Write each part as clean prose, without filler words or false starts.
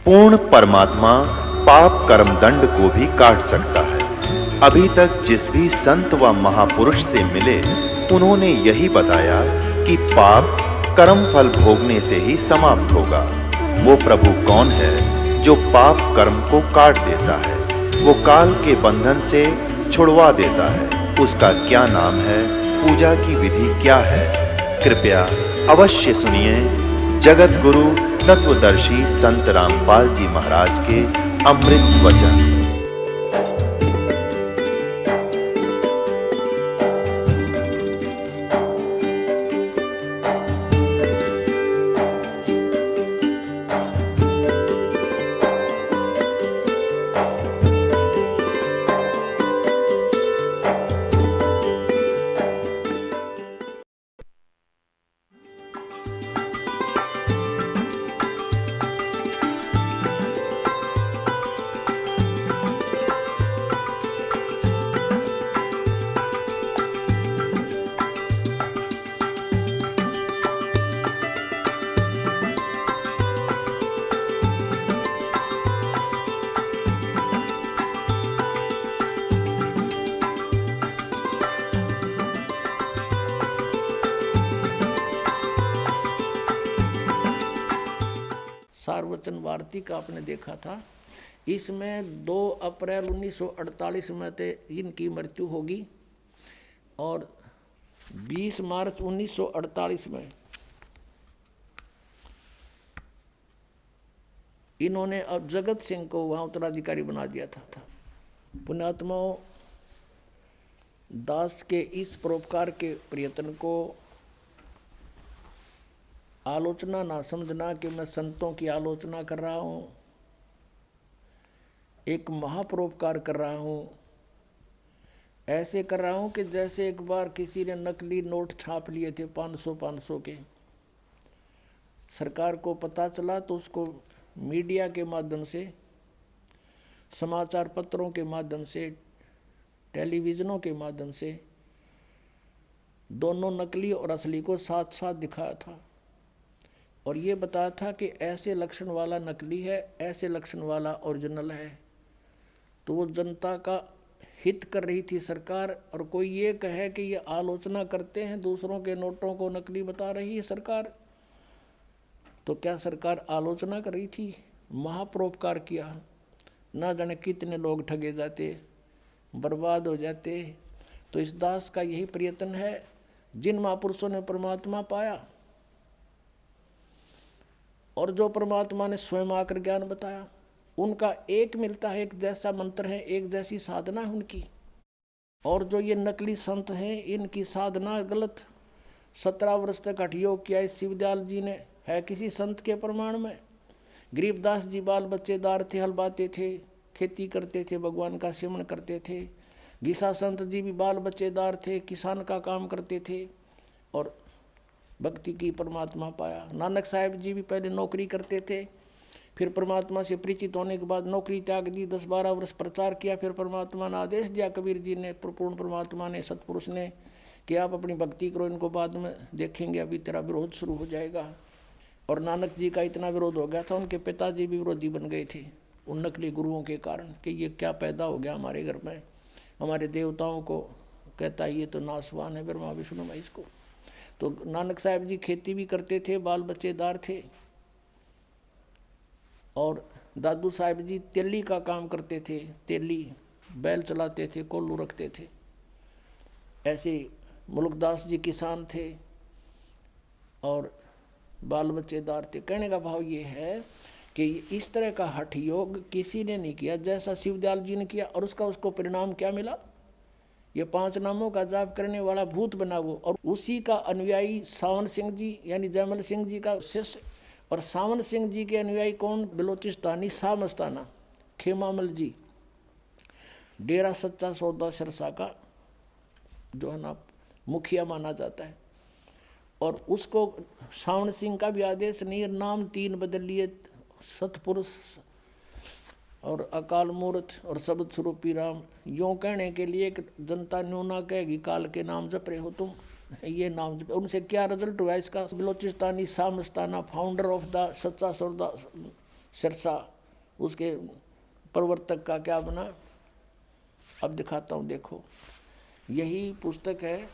पूर्ण परमात्मा पाप कर्म दंड को भी काट सकता है। अभी तक जिस भी संत व महापुरुष से मिले, उन्होंने यही बताया कि पाप कर्म फल भोगने से ही समाप्त होगा। वो प्रभु कौन है जो पाप कर्म को काट देता है, वो काल के बंधन से छुड़वा देता है। उसका क्या नाम है, पूजा की विधि क्या है? कृपया अवश्य सुनिए जगत गुरु तत्वदर्शी संत रामपाल जी महाराज के अमृत वचन। सार्वजन वार्ती का आपने देखा था। इसमें 2 अप्रैल 1948 में ते इनकी मृत्यु होगी और 20 मार्च 1948 में इन्होंने अब जगत सिंह को वहाँ उत्तराधिकारी बना दिया था। पुण्यात्माओं, दास के इस परोपकार के प्रयत्न को आलोचना ना समझना कि मैं संतों की आलोचना कर रहा हूँ, एक महापरोपकार कर रहा हूँ। ऐसे कर रहा हूँ कि जैसे एक बार किसी ने नकली नोट छाप लिए थे 500 के, सरकार को पता चला तो उसको मीडिया के माध्यम से, समाचार पत्रों के माध्यम से, टेलीविज़नों के माध्यम से दोनों नकली और असली को साथ साथ दिखाया था और ये बताया था कि ऐसे लक्षण वाला नकली है, ऐसे लक्षण वाला ओरिजिनल है। तो वो जनता का हित कर रही थी सरकार। और कोई ये कहे कि ये आलोचना करते हैं, दूसरों के नोटों को नकली बता रही है सरकार, तो क्या सरकार आलोचना कर रही थी? महापरोपकार किया। ना जाने कितने लोग ठगे जाते, बर्बाद हो जाते। तो इस दास का यही प्रयत्न है। जिन महापुरुषों ने परमात्मा पाया और जो परमात्मा ने स्वयं आकर ज्ञान बताया, उनका एक मिलता है, एक जैसा मंत्र है, एक जैसी साधना है उनकी। और जो ये नकली संत हैं, इनकी साधना गलत। 17 वर्ष तक हठ योग किया इस शिवदयाल जी ने, है किसी संत के प्रमाण में? गरीबदास जी बाल बच्चेदार थे, हल बाते थे, खेती करते थे, भगवान का सेवन करते थे। गीसा संत जी भी बाल बच्चेदार थे, किसान का काम करते थे और भक्ति की परमात्मा पाया। नानक साहब जी भी पहले नौकरी करते थे, फिर परमात्मा से परिचित होने के बाद नौकरी त्याग दी, 10-12 वर्ष प्रचार किया, फिर परमात्मा ने आदेश दिया, कबीर जी ने, पूर्ण परमात्मा ने, सतपुरुष ने, कि आप अपनी भक्ति करो, इनको बाद में देखेंगे, अभी तेरा विरोध शुरू हो जाएगा। और नानक जी का इतना विरोध हो गया था, उनके पिताजी भी विरोधी बन गए थे उन नकली गुरुओं के कारण, कि ये क्या पैदा हो गया हमारे घर में, हमारे देवताओं को कहता है ये तो नासवान है, ब्रह्मा विष्णु महेश को। तो नानक साहब जी खेती भी करते थे, बाल बच्चेदार थे। और दादू साहब जी तेली का काम करते थे, तेली बैल चलाते थे, कोल्लू रखते थे। ऐसे मुल्कदास जी किसान थे और बाल बच्चेदार थे। कहने का भाव ये है कि इस तरह का हठ योग किसी ने नहीं किया जैसा शिवदयाल जी ने किया। और उसको परिणाम क्या मिला? ये 5 नामों का जाप करने वाला भूत बना वो, और उसी का अनुयायी सावन सिंह जी यानी जयमल सिंह जी का शिष्य। और सावन सिंह जी के अनुयायी कौन? बलोचिस्तानी शाह मस्ताना खेमामल जी, डेरा सच्चा सौदा सिरसा का जो है ना मुखिया माना जाता है। और उसको सावन सिंह का भी आदेश नहीं, नाम 3 बदल लिए, सतपुरुष और अकाल मूर्त और शब्द स्वरूपी राम। यूँ कहने के लिए कि जनता न्यू ना कहेगी काल के नाम जप रहे हो तुम, ये नाम जप। उनसे क्या रिजल्ट हुआ इसका? बलोचिस्तानी शाह मस्ताना, फाउंडर ऑफ द सच्चा सौदा सिरसा उसके प्रवर्तक का क्या बना, अब दिखाता हूँ। देखो, यही पुस्तक है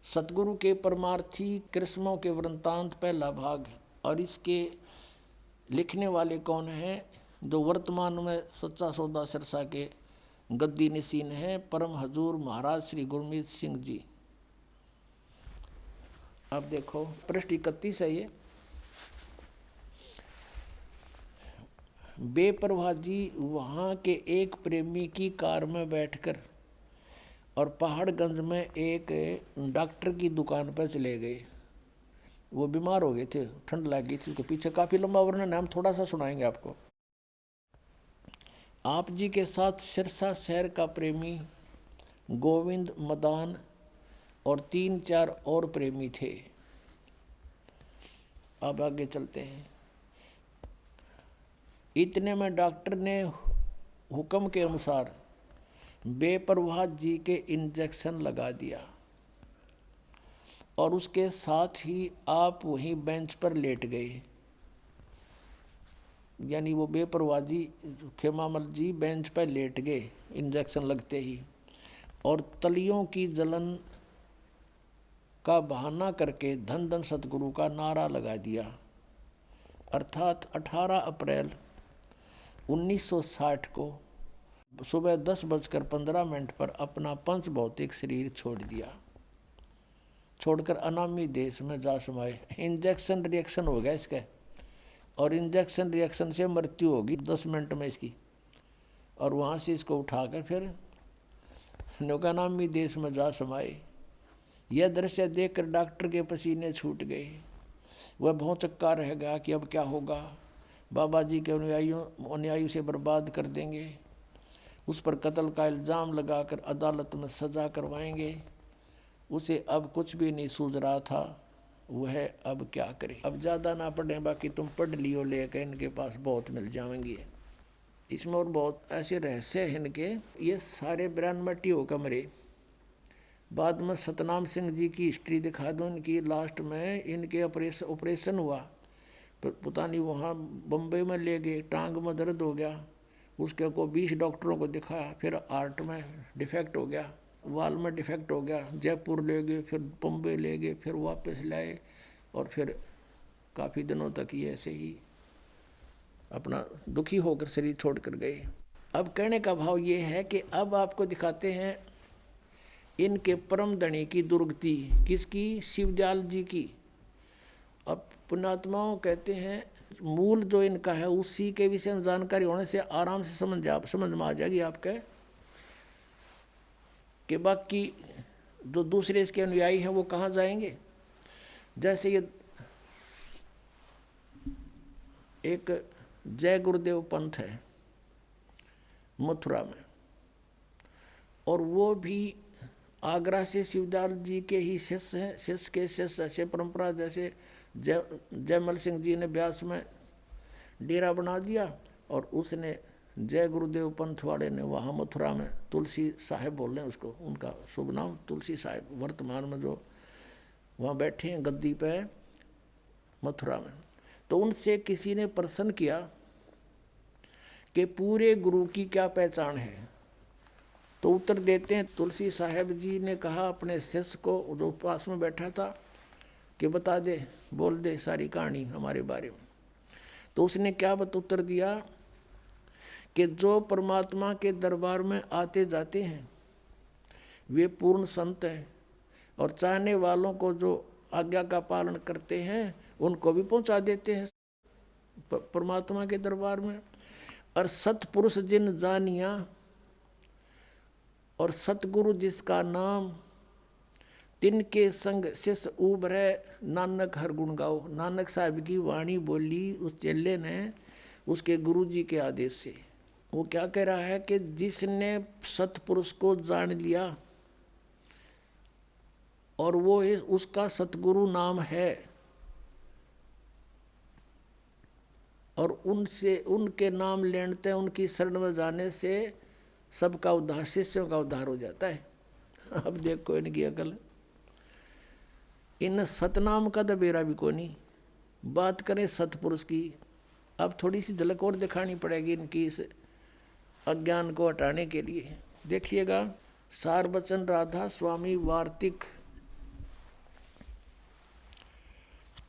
सतगुरु के परमार्थी कृष्णों के वृंतांत, पहला भाग। और इसके लिखने वाले कौन हैं? जो वर्तमान में सच्चा सौदा सिरसा के गद्दी नशीन है, परम हजूर महाराज श्री गुरमीत सिंह जी। अब देखो पृष्ठ 31 है ये। बेपरवाह जी वहाँ के एक प्रेमी की कार में बैठकर और पहाड़गंज में एक डॉक्टर की दुकान पर चले गए। वो बीमार हो गए थे, ठंड लग गई थी उसको। पीछे काफ़ी लंबा वर्णन है, हम थोड़ा सा सुनाएंगे आपको। आप जी के साथ सिरसा शहर का प्रेमी गोविंद, मदान और 3-4 और प्रेमी थे। अब आगे चलते हैं। इतने में डॉक्टर ने हुक्म के अनुसार बेपरवाह जी के इंजेक्शन लगा दिया और उसके साथ ही आप वहीं बेंच पर लेट गए। यानी वो बेपरवाह जी, खेमामल जी बेंच पर लेट गए इंजेक्शन लगते ही, और तलियों की जलन का बहाना करके धन धन सतगुरु का नारा लगा दिया। अर्थात 18 अप्रैल 1960 को सुबह 10:15 पर अपना पंच भौतिक शरीर छोड़ दिया, छोड़कर अनामी देश में जा समाये। इंजेक्शन रिएक्शन हो गया इसका, और इंजेक्शन रिएक्शन से मृत्यु होगी 10 मिनट में इसकी। और वहाँ से इसको उठाकर फिर नौकानामी देश में जा समाये। यह दृश्य देखकर डॉक्टर के पसीने छूट गए। वह बहुत चक्का रह गया कि अब क्या होगा। बाबा जी के अनुयायियों से बर्बाद कर देंगे, उस पर कत्ल का इल्ज़ाम लगाकर अदालत में सज़ा करवाएंगे। उसे अब कुछ भी नहीं सूझ रहा था, वह अब क्या करे। अब ज़्यादा ना पढ़ें, बाकी तुम पढ़ लियो, लेकर इनके पास बहुत मिल जाएंगे। इसमें और बहुत ऐसे रहस्य हैं इनके। ये सारे 92 हो कमरे। बाद में सतनाम सिंह जी की हिस्ट्री दिखा दूँ इनकी। लास्ट में इनके ऑपरेशन हुआ, पता नहीं वहाँ बम्बई में ले गए, टांग में दर्द हो गया, उसके को 20 डॉक्टरों को दिखाया, फिर हार्ट में डिफेक्ट हो गया, वाल में डिफेक्ट हो गया, जयपुर ले गए, फिर बम्बई ले गए, फिर वापस लाए, और फिर काफ़ी दिनों तक ये ऐसे ही अपना दुखी होकर शरीर छोड़ कर गए। अब कहने का भाव ये है कि अब आपको दिखाते हैं इनके परम धनी की दुर्गति। किसकी? शिवदयाल जी की। अब पुण्यात्माओं कहते हैं मूल जो इनका है उसी के विषय में जानकारी होने से आराम से समझ में आ जाएगी आपके, कि बाकी जो दूसरे इसके अनुयायी हैं वो कहाँ जाएंगे। जैसे ये एक जय गुरुदेव पंथ है मथुरा में, और वो भी आगरा से शिवदयाल जी के ही शिष्य हैं। शिष्य के शिष्य ऐसे परंपरा, जैसे जयमल सिंह जी ने ब्यास में डेरा बना दिया, और उसने जय गुरुदेव पंथ वाले ने वहाँ मथुरा में तुलसी साहिब बोल रहे हैं उसको, उनका शुभ नाम तुलसी साहिब, वर्तमान में जो वहाँ बैठे हैं गद्दी पे मथुरा में। तो उनसे किसी ने प्रश्न किया कि पूरे गुरु की क्या पहचान है। तो उत्तर देते हैं तुलसी साहिब जी ने कहा अपने शिष्य को जो पास में बैठा था कि बता दे, बोल दे सारी कहानी हमारे बारे में। तो उसने क्या उत्तर दिया कि जो परमात्मा के दरबार में आते जाते हैं वे पूर्ण संत हैं, और चाहने वालों को जो आज्ञा का पालन करते हैं उनको भी पहुंचा देते हैं परमात्मा के दरबार में। और सतपुरुष जिन जानिया, और सतगुरु जिसका नाम, तिनके संग शिष्य उभरे नानक हर गुण गाओ। नानक साहब की वाणी बोली उस चेले ने उसके गुरु जी के आदेश से। वो क्या कह रहा है कि जिसने सतपुरुष को जान लिया और वो उसका सतगुरु नाम है, और उनसे उनके नाम लेने उनकी शरण में जाने से सबका उद्धार, शिष्यों का उद्धार हो जाता है। अब देखो इनकी अकल। इन सतनाम का तो बेरा भी को नहीं। बात करें सतपुरुष की, अब थोड़ी सी झलक और दिखानी पड़ेगी इनकी इस अज्ञान को हटाने के लिए। देखिएगा, सार वचन राधा स्वामी वार्तिक,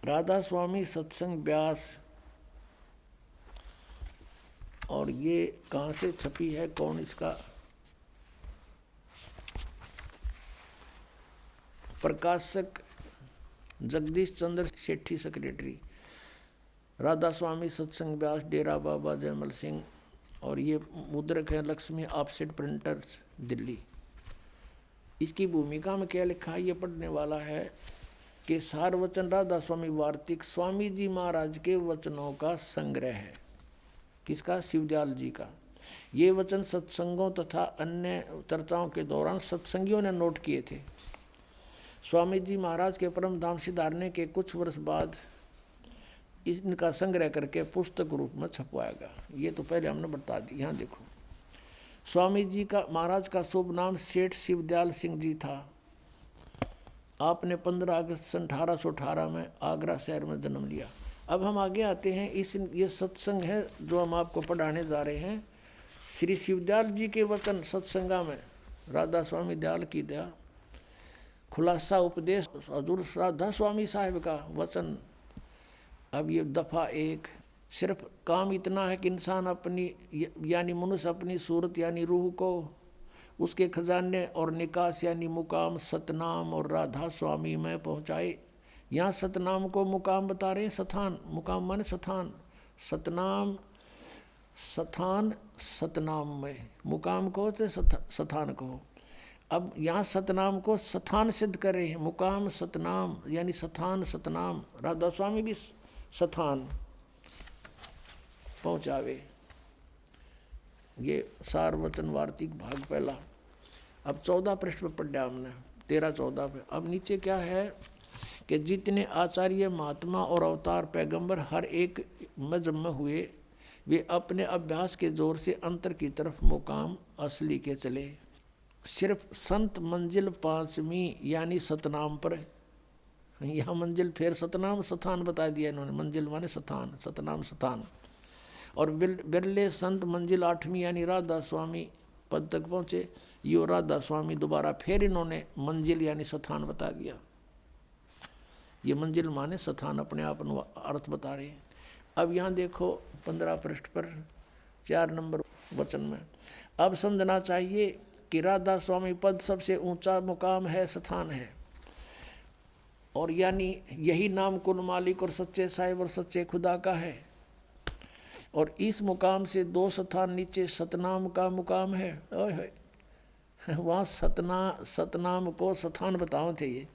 राधा स्वामी सत्संग व्यास, और ये कहाँ से छपी है, कौन इसका प्रकाशक, जगदीश चंद्र सेठी सेक्रेटरी, राधा स्वामी सत्संग व्यास, डेरा बाबा जयमल सिंह, और ये मुद्रक है लक्ष्मी ऑफसेट प्रिंटर्स दिल्ली। इसकी भूमिका में क्या लिखा है, ये पढ़ने वाला है कि सार वचन राधा स्वामी वार्तिक स्वामी जी महाराज के वचनों का संग्रह है। किसका? शिवदयाल जी का। ये वचन सत्संगों तथा अन्य चर्चाओं के दौरान सत्संगियों ने नोट किए थे। स्वामी जी महाराज के परम धाम सिधारने के कुछ वर्ष बाद इनका संग्रह करके पुस्तक रूप में छपवाएगा। ये तो पहले हमने बता दी। यहाँ देखो, स्वामी जी का महाराज का शुभ नाम सेठ शिवदयाल सिंह जी था। आपने 15 अगस्त सन 1818 में आगरा शहर में जन्म लिया। अब हम आगे आते हैं। ये सत्संग है जो हम आपको पढ़ाने जा रहे हैं। श्री शिवदयाल जी के वचन सत्संगा में राधा स्वामी दयाल की दया, खुलासा उपदेश हजूर राधा स्वामी साहिब का वचन। अब ये दफ़ा 1, सिर्फ काम इतना है कि इंसान अपनी यानी मनुष्य अपनी सूरत यानी रूह को उसके खजाने और निकास यानी मुकाम सतनाम और राधा स्वामी में पहुँचाए। यहाँ सतनाम को मुकाम बता रहे हैं, सथान, मुकाम माने सथान, सतनाम सथान सतनाम में, मुकाम को तो सथान को। अब यहाँ सतनाम को सथान सिद्ध कर रहे हैं, मुकाम सतनाम यानी सथान सतनाम, राधा स्वामी भी सथान पहुँचावे। ये सार वचन वार्तिक भाग पहला। अब 14 पृष्ठ पर पढ़ा हमने, 13-14 पे। अब नीचे क्या है कि जितने आचार्य महात्मा और अवतार पैगंबर हर एक मजहब में हुए, वे अपने अभ्यास के जोर से अंतर की तरफ मुकाम असली के चले। सिर्फ संत मंजिल 5वीं यानी सतनाम पर, यहाँ मंजिल फिर सतनाम सथान बता दिया इन्होंने, मंजिल माने सथान, सतनाम सथान। और बिरले संत मंजिल 8वीं यानी राधा स्वामी पद तक पहुँचे। यो राधा स्वामी दोबारा फिर इन्होंने मंजिल यानी सथान बता दिया। ये मंजिल माने सथान अपने आप अर्थ बता रहे हैं। अब यहाँ देखो 15 पृष्ठ पर 4 नंबर वचन में, अब समझना चाहिए कि राधा स्वामी पद सबसे ऊंचा मुकाम है, सथान है, और यानी यही नाम कुल मालिक और सच्चे साहिब और सच्चे खुदा का है। और इस मुकाम से 2 स्थान नीचे सतनाम का मुकाम है। वहाँ सतनाम को सथान बताओ थे ये।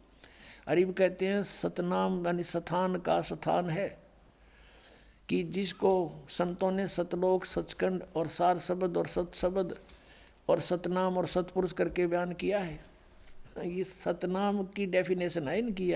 अरीब कहते हैं सतनाम यानी सथान का सथान है कि जिसको संतों ने सतलोक सचखंड और सार शब्द और सतशब्द और सतनाम और सतपुरुष करके बयान किया है। ये सतनाम की डेफिनेशन है इनकी।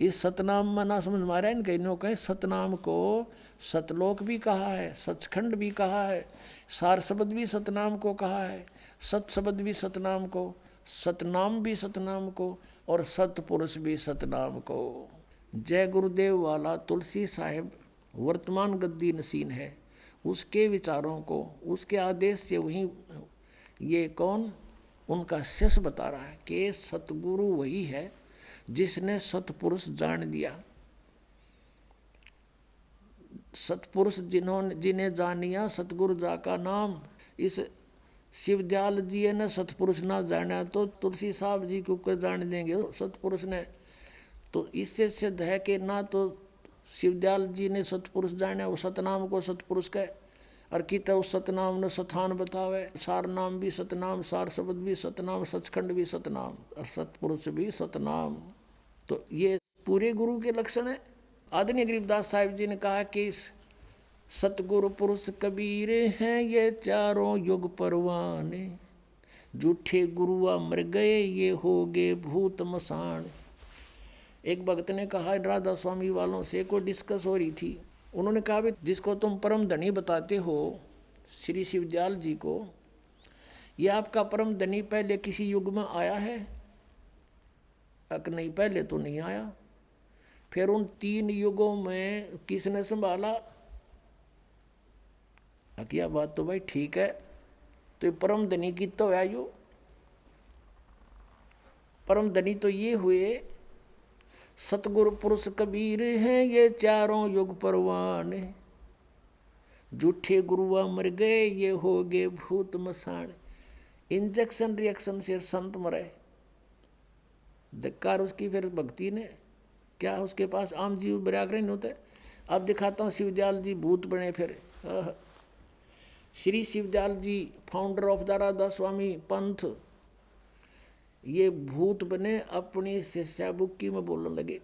इस सतनाम में ना समझ मारा है इनका, इन्होंने कहे सतनाम को सतलोक भी कहा है, सचखंड भी कहा है, सार शब्द भी सतनाम को कहा है, सत शब्द भी सतनाम को, सतनाम भी सतनाम को, और सतपुरुष भी सतनाम को। जय गुरुदेव वाला तुलसी साहिब वर्तमान गद्दी नसीन है, उसके विचारों को उसके आदेश से वहीं ये कौन उनका शिष्य बता रहा है कि सतगुरु वही है जिसने सतपुरुष जान दिया। सतपुरुष जिन्हें जानिया सतगुरु जा का नाम। इस शिवदयाल जी ने सतपुरुष ना जाना तो तुलसी साहब जी को कर जान देंगे सतपुरुष ने। तो इससे सिद्ध है कि ना तो शिवदयाल जी ने सतपुरुष जाना, वो सतनाम को सतपुरुष कहे, और कित उस सतनाम ने सथान बतावे। सार नाम भी सतनाम, सार शब्द भी सतनाम, सचखंड भी सतनाम, और सतपुरुष भी सतनाम। तो ये पूरे गुरु के लक्षण है। आदरणीय गरीबदास साहिब जी ने कहा कि सतगुरु पुरुष कबीर हैं ये चारों युग परवाने, झूठे गुरुआ मर गए ये हो गए भूत मसान। एक भक्त ने कहा, राधा स्वामी वालों से कोई डिस्कस हो रही थी, उन्होंने कहा भी जिसको तुम परम धनी बताते हो श्री शिवदयाल जी को, ये आपका परम धनी पहले किसी युग में आया है? नहीं, पहले तो नहीं आया। फिर उन 3 युगों में किसने संभाला? हकिया बात तो भाई ठीक है, तो ये परम धनी की तो है यो। परम धनी तो ये हुए सतगुरु पुरुष कबीर हैं ये चारों युग परवान, झूठे गुरुआ मर गए ये हो गए भूत मसान। इंजेक्शन रिएक्शन से संत मरे, धिक्कार उसकी फिर भक्ति ने, क्या उसके पास आम जीव व्याग्रह नहीं होते। अब दिखाता हूँ शिवदयाल जी भूत बने फिर। श्री शिवदयाल जी फाउंडर ऑफ द राधा स्वामी पंथ, ये भूत बने अपनी शिष्या बुक्की में बोलने लगे।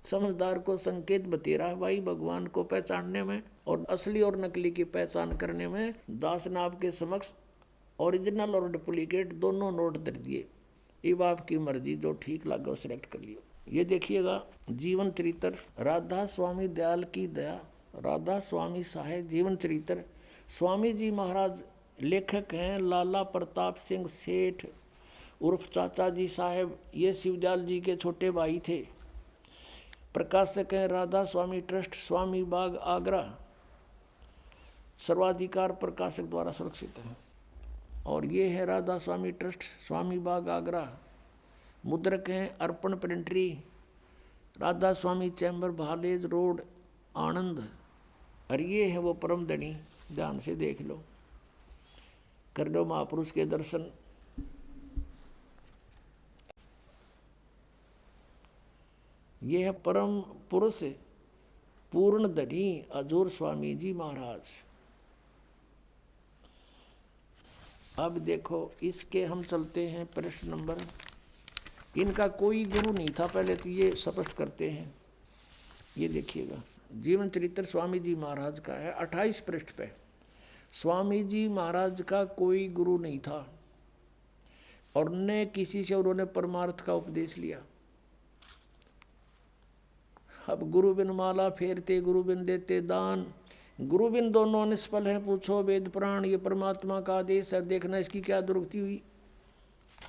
समझदार को संकेत बतेरा भाई भगवान को पहचानने में और असली और नकली की पहचान करने में। दास ने आपके समक्ष ओरिजिनल और डुप्लीकेट दोनों नोट दे दिए, अब आपकी मर्जी जो ठीक लगा वो सिलेक्ट कर लियो। ये देखिएगा जीवन चरित्र राधा स्वामी दयाल की दया, राधा स्वामी साहेब जीवन चरित्र। स्वामी जी महाराज लेखक हैं लाला प्रताप सिंह सेठ उर्फ चाचा जी साहेब, ये शिवदयाल जी के छोटे भाई थे। प्रकाशक हैं राधा स्वामी ट्रस्ट स्वामी बाग आगरा, सर्वाधिकार प्रकाशक द्वारा सुरक्षित है। और ये है राधा स्वामी ट्रस्ट स्वामी बाग आगरा, मुद्रक हैं अर्पण प्रिंटरी, राधा स्वामी चैम्बर भालेज रोड आनंद। और ये है वो परम धनी, ध्यान से देख लो, कर लो महापुरुष के दर्शन। ये है परम पुरुष पूर्ण धनी अजूर स्वामी जी महाराज। अब देखो इसके हम चलते हैं प्रश्न नंबर। इनका कोई गुरु नहीं था पहले तो ये स्पष्ट करते हैं। ये देखिएगा जीवन चरित्र स्वामी जी महाराज का है 28 पृष्ठ पे। स्वामी जी महाराज का कोई गुरु नहीं था और न किसी से उन्होंने परमार्थ का उपदेश लिया। अब गुरु बिन माला फेरते गुरु बिन देते दान, गुरु बिन दोनों निष्फल है पूछो वेद पुराण, ये परमात्मा का आदेश है, देखना इसकी क्या दुर्गति हुई।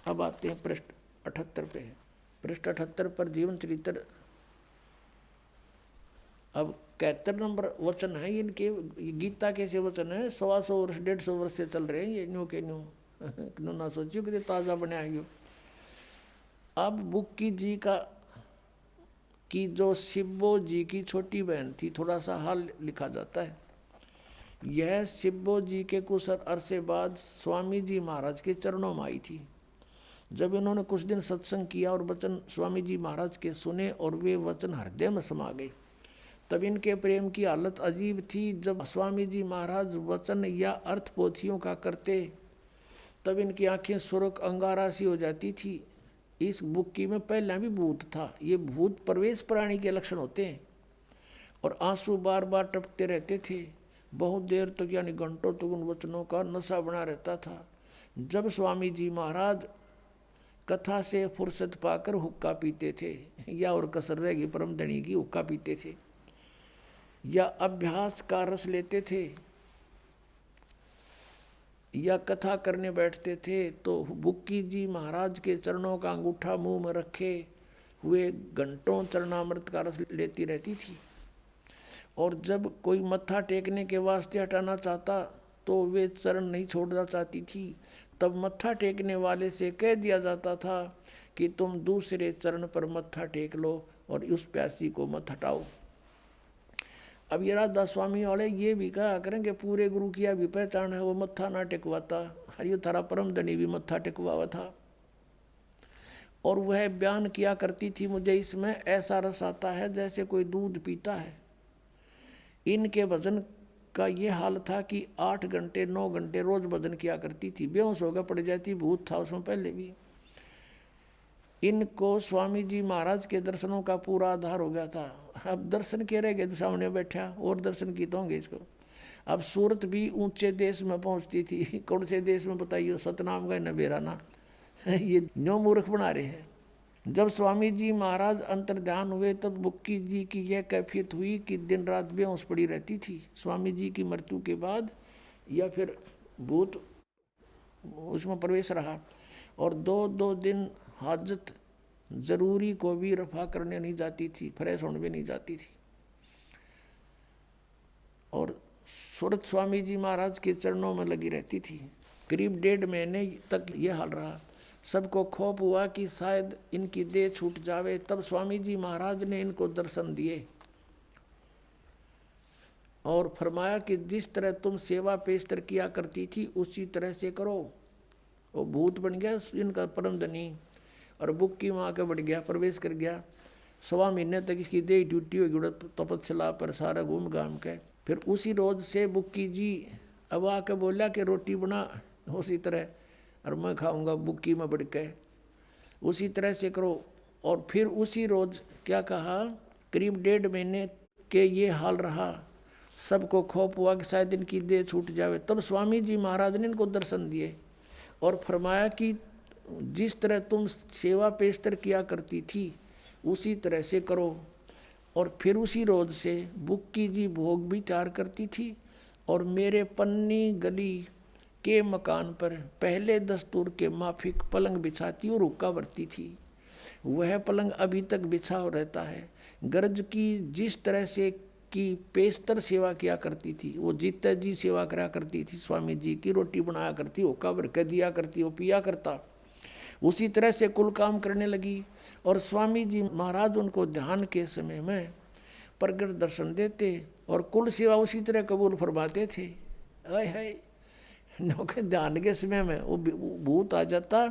अब आते हैं पृष्ठ 78 पे। पृष्ठ 78 पर जीवन चरित्र। अब 71 नंबर वचन है इनके। गीता कैसे वचन है 125 वर्ष 150 वर्ष से चल रहे हैं ये न्यू के न्यू ना सोचियो कि ताज़ा बना है। अब बुक्की जी की जो शिब्बो जी की छोटी बहन थी, थोड़ा सा हाल लिखा जाता है। यह शिब्बो जी के कुछ अरसे बाद स्वामी जी महाराज के चरणों में आई थी। जब इन्होंने कुछ दिन सत्संग किया और वचन स्वामी जी महाराज के सुने और वे वचन हृदय में समा गए, तब इनके प्रेम की हालत अजीब थी। जब स्वामी जी महाराज वचन या अर्थ पोथियों का करते तब इनकी आंखें सुर्ख अंगारा सी हो जाती थी। इस बुक्की में पहले भी भूत था। ये भूत प्रवेश प्राणी के लक्षण होते हैं और आंसू बार बार टपकते रहते थे। बहुत देर तक यानी घंटों तक उन वचनों का नशा बना रहता था। जब स्वामी जी महाराज कथा से फुर्सत पाकर हुक्का पीते थे या और कसर रहेगी परम धनी की हुक्का पीते थे या अभ्यास का रस लेते थे या कथा करने बैठते थे, तो बुक्की जी महाराज के चरणों का अंगूठा मुंह में रखे हुए घंटों चरणामृत का रस लेती रहती थी। और जब कोई मत्था टेकने के वास्ते हटाना चाहता तो वे चरण नहीं छोड़ना चाहती थी। तब मत्था टेकने वाले से कह दिया जाता था कि तुम दूसरे चरण पर मत्था टेक लो और उस प्यासी को मत हटाओ। अब ये राधा स्वामी वाले ये भी कहा करेंगे पूरे गुरु की भी पहचान है वो मत्था ना टेकवाता। हरियो थारा परम धनी भी मत्था टेकवा था। और वह बयान किया करती थी मुझे इसमें ऐसा रस आता है जैसे कोई दूध पीता है। इनके भजन का ये हाल था कि 8 घंटे 9 घंटे रोज भजन किया करती थी। बेहोश होकर पड़ जाती, भूत था उसमें पहले भी। इनको स्वामी जी महाराज के दर्शनों का पूरा आधार हो गया था। अब दर्शन के रह गए, सामने बैठा और दर्शन की तो होंगे इसको। अब सूरत भी ऊंचे देश में पहुंचती थी। कौन से देश में बताइए, सतनाम गए न बेराना। ये न्यो मूर्ख बना रहे हैं। जब स्वामी जी महाराज अंतर्ध्यान हुए तब बुक्की जी की यह कैफियत हुई कि दिन रात बेहोश पड़ी रहती थी। स्वामी जी की मृत्यु के बाद या फिर भूत उसमें प्रवेश रहा और 2 दिन हाजत जरूरी को भी रफा करने नहीं जाती थी, फ्रेश होने भी नहीं जाती थी। और सूरत स्वामी जी महाराज के चरणों में लगी रहती थी। करीब 1.5 महीने तक ये हाल रहा। सबको खौफ हुआ कि शायद इनकी देह छूट जावे। तब स्वामी जी महाराज ने इनको दर्शन दिए और फरमाया कि जिस तरह तुम सेवा पेशतर किया करती थी उसी तरह से करो। वो भूत बन गया इनका परम धनी और बुक्की वहाँ के बढ़ गया, प्रवेश कर गया। 1.25 महीने तक इसकी देह टूटी होगी तपस्या पर सारा घूम घाम के। फिर उसी रोज से बुक्की जी अब आके बोला कि रोटी बना उसी तरह और मैं खाऊंगा बुक्की में बढ़ के, उसी तरह से करो। और फिर उसी रोज क्या कहा, करीब 1.5 महीने के ये हाल रहा। सबको खौफ हुआ कि शायद इनकी देह छूट जावे। तब स्वामी जी महाराज ने इनको दर्शन दिए और फरमाया कि जिस तरह तुम सेवा पेशतर किया करती थी उसी तरह से करो। और फिर उसी रोज से बुक्की जी भोग भी तैयार करती थी और मेरे पन्नी गली के मकान पर पहले दस्तूर के माफिक पलंग बिछाती और हुक्का भरती थी। वह पलंग अभी तक बिछा रहता है। गर्ज की जिस तरह से की पेशतर सेवा किया करती थी, वो जीता जी सेवा करा करती थी। स्वामी जी की रोटी बनाया करती, हुक्का भर के दिया करती, वो पिया करता। उसी तरह से कुल काम करने लगी और स्वामी जी महाराज उनको ध्यान के समय में प्रगट दर्शन देते और कुल सेवा उसी तरह कबूल फरमाते थे। है नौके ध्यान के समय में वो भूत आ जाता,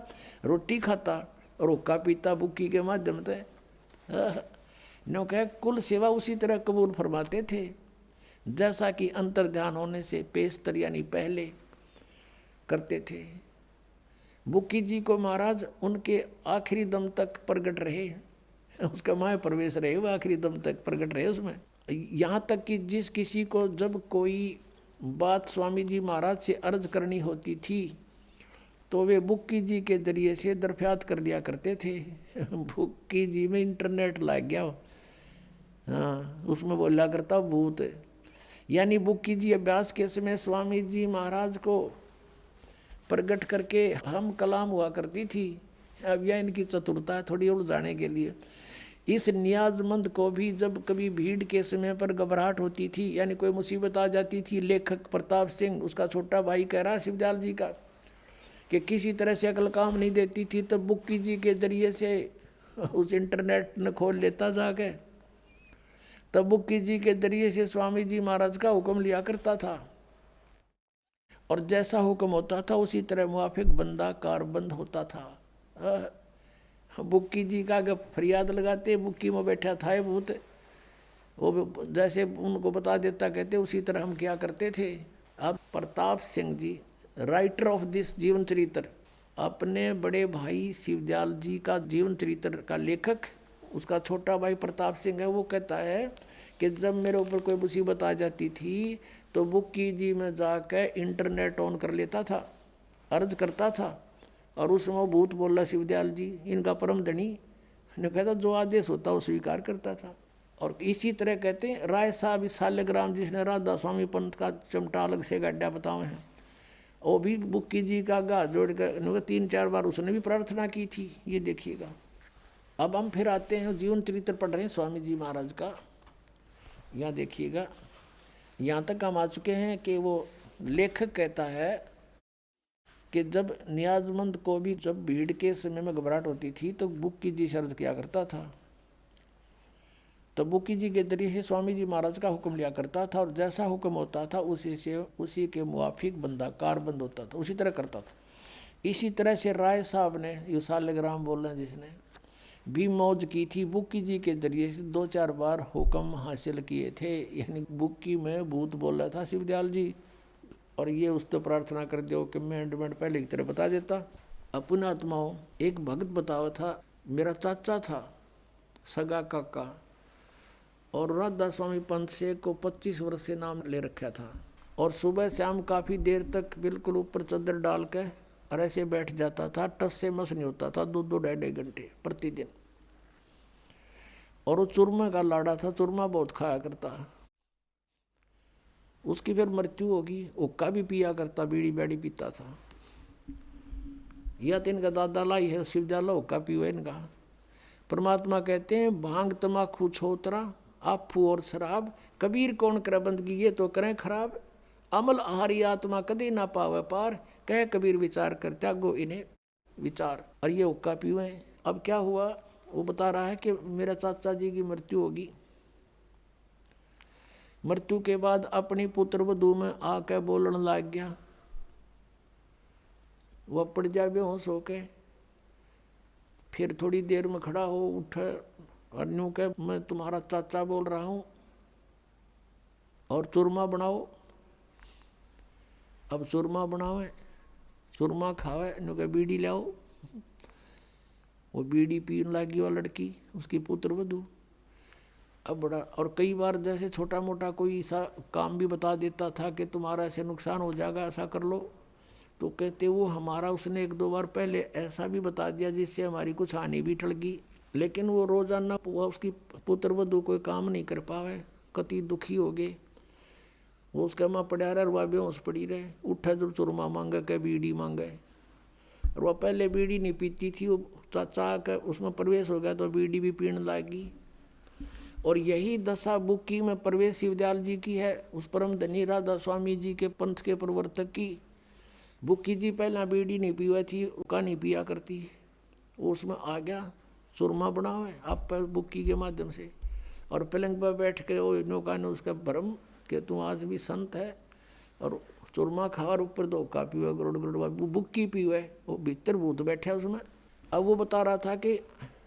रोटी खाता और हुक्का पीता बुक्की के माध्यम से। नौके कुल सेवा उसी तरह कबूल फरमाते थे जैसा कि अंतर ध्यान होने से पेशतर यानी पहले करते थे। बुक्की जी को महाराज उनके आखिरी दम तक प्रगट रहे, उसका माया प्रवेश रहे, वो आखिरी दम तक प्रगट रहे उसमें। यहाँ तक कि जिस किसी को जब कोई बात स्वामी जी महाराज से अर्ज करनी होती थी तो वे बुक्की जी के जरिए से दरफ्यात कर लिया करते थे। बुक्की जी में इंटरनेट लग गया, हाँ उसमें बोला करता भूत। यानी बुक्की जी अभ्यास के समय स्वामी जी महाराज को प्रगट करके हम कलाम हुआ करती थी। अब यह इनकी चतुरता है थोड़ी उलझाने के लिए। इस नियाजमंद को भी जब कभी भीड़ के समय पर घबराहट होती थी यानी कोई मुसीबत आ जाती थी, लेखक प्रताप सिंह उसका छोटा भाई कह रहा शिवदयाल जी का कि किसी तरह से अकल काम नहीं देती थी, तब बुक्की जी के जरिए से उस इंटरनेट न खोल लेता जाके, तब बुक्की जी के जरिए से स्वामी जी महाराज का हुक्म लिया करता था और जैसा हुक्म होता था उसी तरह मुआफिक बंदा कारबंद होता था। बुक्की जी का अगर फरियाद लगाते, बुक्की में बैठा था भूत, वो जैसे उनको बता देता कहते उसी तरह हम क्या करते थे। अब Pratap Singh ji writer of this जीवन चरित्र, अपने बड़े भाई शिवदयाल जी का जीवन चरित्र का लेखक उसका छोटा भाई प्रताप सिंह है। वो कहता है कि जब मेरे ऊपर कोई मुसीबत आ जाती थी तो बुक्की जी में जाकर इंटरनेट ऑन कर लेता था, अर्ज करता था और उसमें वो भूत बोला शिवदयाल जी इनका परम धनी ने कहता जो आदेश होता वो स्वीकार करता था। और इसी तरह कहते हैं राय साहब इस साल्यग्राम जिसने राधा स्वामी पंथ का चमटा अलग से गड्ढा बताए हैं, वो भी बुक्की जी का गा जोड़ कर 3-4 बार उसने भी प्रार्थना की थी। ये देखिएगा। अब हम फिर आते हैं जीवन चरित्र पढ़ रहे हैं स्वामी जी महाराज का। यहाँ देखिएगा, यहाँ तक हम आ चुके हैं कि वो लेखक कहता है कि जब नियाजमंद को भी जब भीड़ के समय में घबराहट होती थी तो बुक्की जी शर्त किया करता था, तो बुक्की जी के जरिए से स्वामी जी महाराज का हुक्म लिया करता था और जैसा हुक्म होता था उसी के मुआफिक बंदा कारबंद होता था, उसी तरह करता था। इसी तरह से राय साहब ने ये साल्यग्राम बोल रहे हैं जिसने भी मौज की थी, बुक्की जी के जरिए से 2-4 बार हुक्म हासिल किए थे। यानी बुक्की में भूत बोल रहा था शिवदयाल जी और ये उस तो प्रार्थना कर दो कि मैं एंडमेंट पहले की तरह बता देता। अपने आत्माओं एक भगत बतावा था, मेरा चाचा था सगा काका और राधा स्वामी पंथ से को 25 वर्ष से नाम ले रखा था और सुबह शाम काफ़ी देर तक बिल्कुल ऊपर चादर डाल के और ऐसे बैठ जाता था, टस से मस नहीं होता था 2-2 घंटे प्रतिदिन। और वो चूरमा का लाड़ा था, चूरमा बहुत खाया करता। उसकी फिर मृत्यु होगी, हुक्का भी पिया करता, बीड़ी बैड़ी पीता था। यह तो इनका दादा लाई है शिवदयाल हुक्का पियो इनका। परमात्मा कहते हैं भांग तमाकू छोतरा आफू और शराब, कबीर कौन करे बंदगी ये तो करें खराब। अमल आहारी आत्मा कदी ना पावे पार, कह कबीर विचार कर त्यागो इन्हें विचार। और ये हुक्का पीवे। अब क्या हुआ, वो बता रहा है कि मेरे चाचा जी की मृत्यु होगी। मृत्यु के बाद अपनी पुत्र वधू में आके बोलने लग गया। वह पड़ जाए बेहोश होके, फिर थोड़ी देर में खड़ा हो उठे और यूं कह, मैं तुम्हारा चाचा बोल रहा हूं और चूरमा बनाओ। अब चूरमा बनावे, चूरमा खावे, यूं कह बीड़ी लाओ। वो बीड़ी पीने लगी वो लड़की, उसकी पुत्र वधू। अब बड़ा, और कई बार जैसे छोटा मोटा कोई ऐसा काम भी बता देता था कि तुम्हारा ऐसे नुकसान हो जाएगा, ऐसा कर लो, तो कहते वो हमारा उसने एक दो बार पहले ऐसा भी बता दिया जिससे हमारी कुछ हानि भी टल गई। लेकिन वो रोजाना वो उसकी पुत्र वधू कोई काम नहीं कर पावे, कति दुखी हो गए। वो उसके माँ पड़ा रहा, वह बेहोश पड़ी रहे। उठे जब चूरमा मांगे के बीड़ी मांगे, और वह पहले बीड़ी नहीं पीती थी। वो चाचा का उसमें प्रवेश हो गया तो बीड़ी भी पीने लगी। और यही दशा बुक्की में प्रवेश शिवदयाल जी की है, उस परम धनी राधा स्वामी जी के पंथ के प्रवर्तक की। बुक्की जी पहला बीड़ी नहीं पीवा थी, उसका नहीं पिया करती। वो उसमें आ गया, चूरमा बनावे आप पर बुक्की के माध्यम से, और पलंग पर बैठ के वो नौका ने उसका भरम कि तू आज भी संत है और चूरमा खा और ऊपर धोखा पीवे, गरुड़ गरुड़ बुक्की पीवे। वो भीतर भूत बैठा उसमें। अब वो बता रहा था कि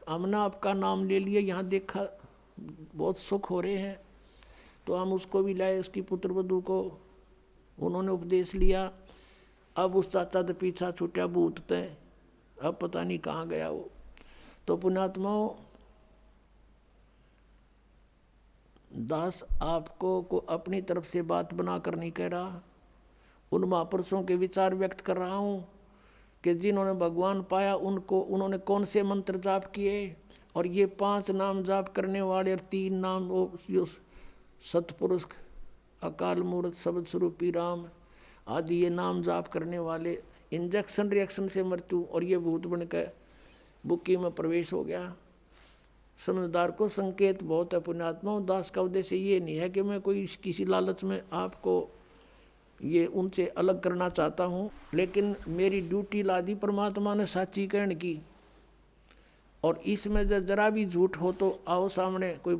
हमने आपका नाम ले लिया, यहाँ देखा बहुत सुख हो रहे हैं, तो हम उसको भी लाए, उसकी पुत्र वधू को उन्होंने उपदेश लिया। अब उस चाचा तो पीछा छूटा भूत तय, अब पता नहीं कहाँ गया वो। तो पुण्यात्माओं, दास आपको को अपनी तरफ से बात बना कर नहीं कह रहा, उन महापुरुषों के विचार व्यक्त कर रहा हूँ कि जिन्होंने भगवान पाया उनको उन्होंने कौन से मंत्र जाप किए। और ये 5 नाम जाप करने वाले और 3 नाम वो सतपुरुष, अकाल मूर्त, शब्द स्वरूपी राम आदि ये नाम जाप करने वाले, इंजेक्शन रिएक्शन से मृत्यु, और ये भूत बनकर बुक्की में प्रवेश हो गया। समझदार को संकेत बहुत है पुण्यात्मा। दास का उद्देश्य ये नहीं है कि मैं कोई किसी लालच में आपको ये उनसे अलग करना चाहता हूँ, लेकिन मेरी ड्यूटी ला दी परमात्मा ने साची कहने की। और इसमें जरा भी झूठ हो तो आओ सामने, कोई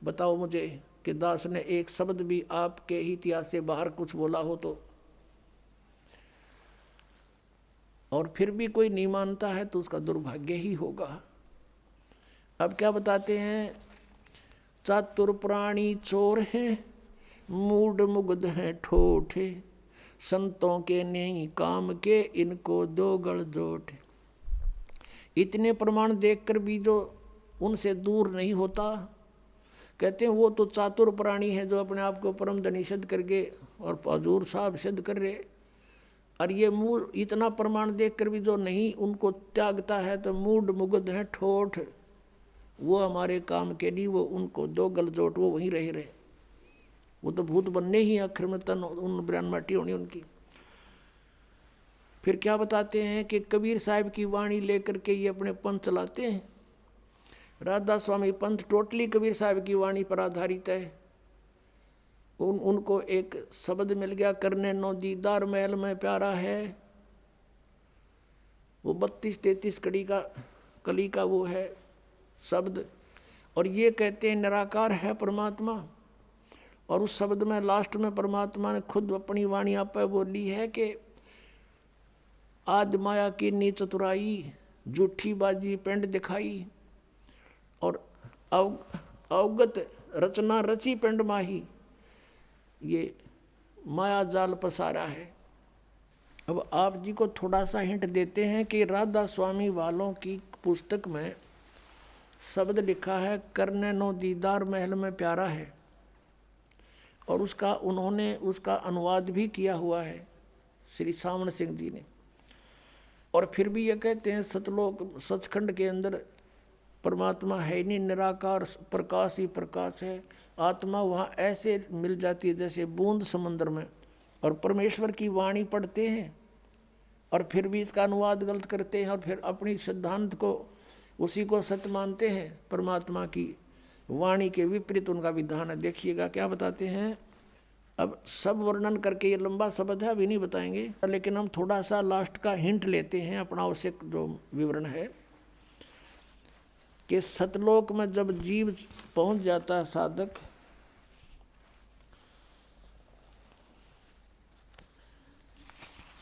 बताओ मुझे कि दास ने एक शब्द भी आपके इतिहास से बाहर कुछ बोला हो तो। और फिर भी कोई नहीं मानता है तो उसका दुर्भाग्य ही होगा। अब क्या बताते हैं, चातुर प्राणी चोर हैं, मूड मुग्ध हैं ठोठे, संतों के नहीं काम के, इनको दो गल जोट। इतने प्रमाण देखकर भी जो उनसे दूर नहीं होता, कहते हैं वो तो चातुर प्राणी है जो अपने आप को परम धनी सिद्ध करके और हजूर साहब सिद्ध कर रहे। और ये मूड, इतना प्रमाण देखकर भी जो नहीं उनको त्यागता है तो मूड मुग्ध है ठोठ, वो हमारे काम के नहीं, वो उनको दो गल जोट, वो वहीं रह रहे। वो तो भूत बनने ही आखिर में तन उन ब्रान माटी होनी उनकी। फिर क्या बताते हैं कि कबीर साहब की वाणी लेकर के ये अपने पंथ चलाते हैं। राधा स्वामी पंथ टोटली कबीर साहब की वाणी पर आधारित है। उनको एक शब्द मिल गया, करने नो दीदार महल में प्यारा है, वो 32-33 कली का वो है शब्द। और ये कहते हैं निराकार है परमात्मा। और उस शब्द में लास्ट में परमात्मा ने खुद अपनी वाणी आप पे बोली है कि आद माया की नी चतुराई, झूठी बाजी पिंड दिखाई, और अवगत रचना रची पिंड माही, ये माया जाल पसारा है। अब आप जी को थोड़ा सा हिंट देते हैं कि राधा स्वामी वालों की पुस्तक में शब्द लिखा है, करने नो दीदार महल में प्यारा है, और उसका उन्होंने उसका अनुवाद भी किया हुआ है श्री सामन सिंह जी ने। और फिर भी ये कहते हैं सतलोक सचखंड के अंदर परमात्मा है नहीं, निराकार प्रकाश ही प्रकाश है। आत्मा वहाँ ऐसे मिल जाती है जैसे बूंद समंदर में। और परमेश्वर की वाणी पढ़ते हैं और फिर भी इसका अनुवाद गलत करते हैं, और फिर अपनी सिद्धांत को उसी को सत्य मानते हैं। परमात्मा की वाणी के विपरीत उनका विधान है। देखिएगा क्या बताते हैं, अब सब वर्णन करके ये लंबा शब्द है, अभी नहीं बताएंगे, लेकिन हम थोड़ा सा लास्ट का हिंट लेते हैं। अपना आवश्यक जो विवरण है कि सतलोक में जब जीव पहुंच जाता है साधक,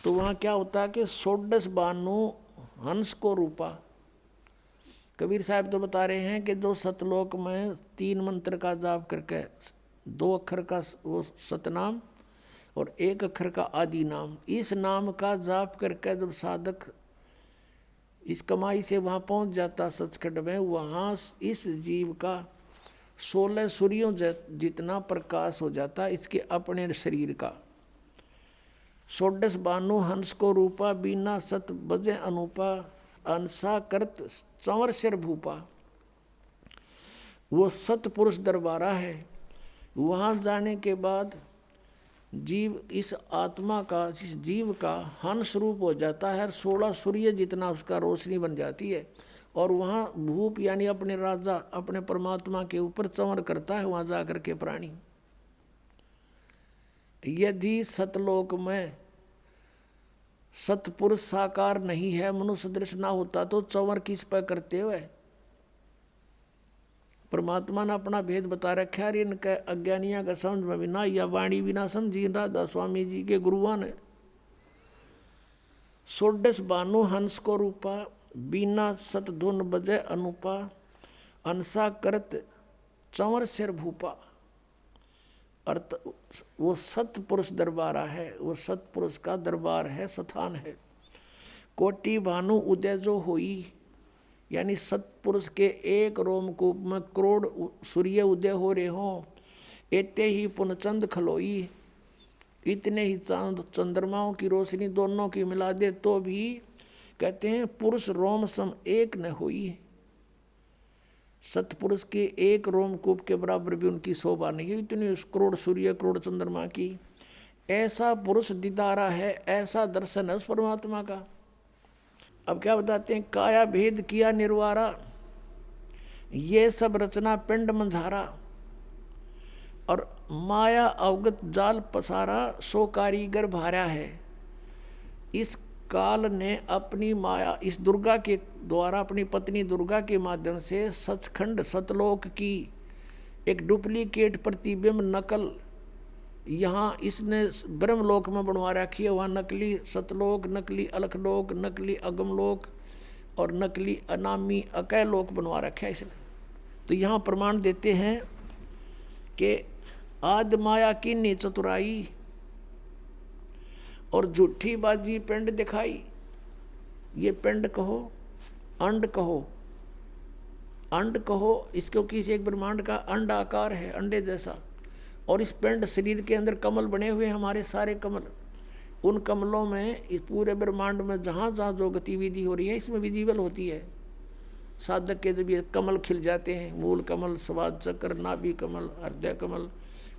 तो वहाँ क्या होता है कि 16 बानु हंस को रूपा। कबीर साहब तो बता रहे हैं कि जो सतलोक में 3 मंत्र का जाप करके 2 अक्षर का वो सतनाम और 1 अक्षर का आदि नाम, इस नाम का जाप करके जब साधक इस कमाई से वहाँ पहुँच जाता सचखंड में, वहाँ इस जीव का 16 सूर्यों जितना प्रकाश हो जाता इसके अपने शरीर का। 16 बानु हंस को रूपा, बीना सत बजे अनुपा, अंसा करत चंवर सिर भूपा। वो सतपुरुष दरबारा है। वहाँ जाने के बाद जीव इस आत्मा का, इस जीव का हंस रूप हो जाता है, 16 सूर्य जितना उसका रोशनी बन जाती है। और वहाँ भूप यानी अपने राजा, अपने परमात्मा के ऊपर चंवर करता है वहाँ जाकर के प्राणी। यदि सतलोक में सतपुरुष साकार नहीं है, मनुष्य दृश्य ना होता, तो चंवर किस पर करते हुए? परमात्मा ने अपना भेद बता रखा है। इनके अज्ञानिया का समझ में भी ना, या वाणी भी ना समझी राधा स्वामी जी के गुरुआ ने। 16 बानु हंस को रूपा, बीना सत धुन बजे अनुपा, अंसा करत चंवर सिर भूपा। अर्थ वो सतपुरुष दरबारा है, वो सतपुरुष का दरबार है, स्थान है। कोटि भानु उदय जो होई, यानी सतपुरुष के एक रोमकूप में करोड़ सूर्य उदय हो रहे हों, एते ही पुनचंद खलोई, इतने ही चांद चंद्रमाओं की रोशनी दोनों की मिला दे तो भी कहते हैं पुरुष रोम सम एक न होई। सतपुरुष के एक रोमकूप के बराबर भी उनकी शोभा नहीं है, इतनी करोड़ सूर्य करोड़ चंद्रमा की। ऐसा पुरुष दीदारा है, ऐसा दर्शन है उस परमात्मा का। अब क्या बताते हैं, काया भेद किया निर्वारा, ये सब रचना पिंड मंझारा, और माया अवगत जाल पसारा, सो कारीगर भारा है। इस काल ने अपनी माया इस दुर्गा के द्वारा, अपनी पत्नी दुर्गा के माध्यम से सचखंड सतलोक की एक डुप्लीकेट प्रतिबिंब नकल यहाँ इसने ब्रह्मलोक में बनवा रखी है। वहाँ नकली सतलोक, नकली अलखलोक, नकली अगमलोक और नकली अनामी अकय लोक बनवा रखा है इसने। तो यहाँ प्रमाण देते हैं कि आद माया की ने चतुराई और झूठी बाजी पिंड दिखाई। ये पिंड कहो, अंड कहो, अंड कहो, इसको किसी एक ब्रह्मांड का अंड आकार है, अंडे जैसा। और इस पिंड शरीर के अंदर कमल बने हुए हैं, हमारे सारे कमल। उन कमलों में इस पूरे ब्रह्मांड में जहाँ जहाँ जो गतिविधि हो रही है इसमें विजिबल होती है। साधक के जब ये कमल खिल जाते हैं, मूल कमल, स्वाद चक्र, नाभि कमल, हृदय कमल,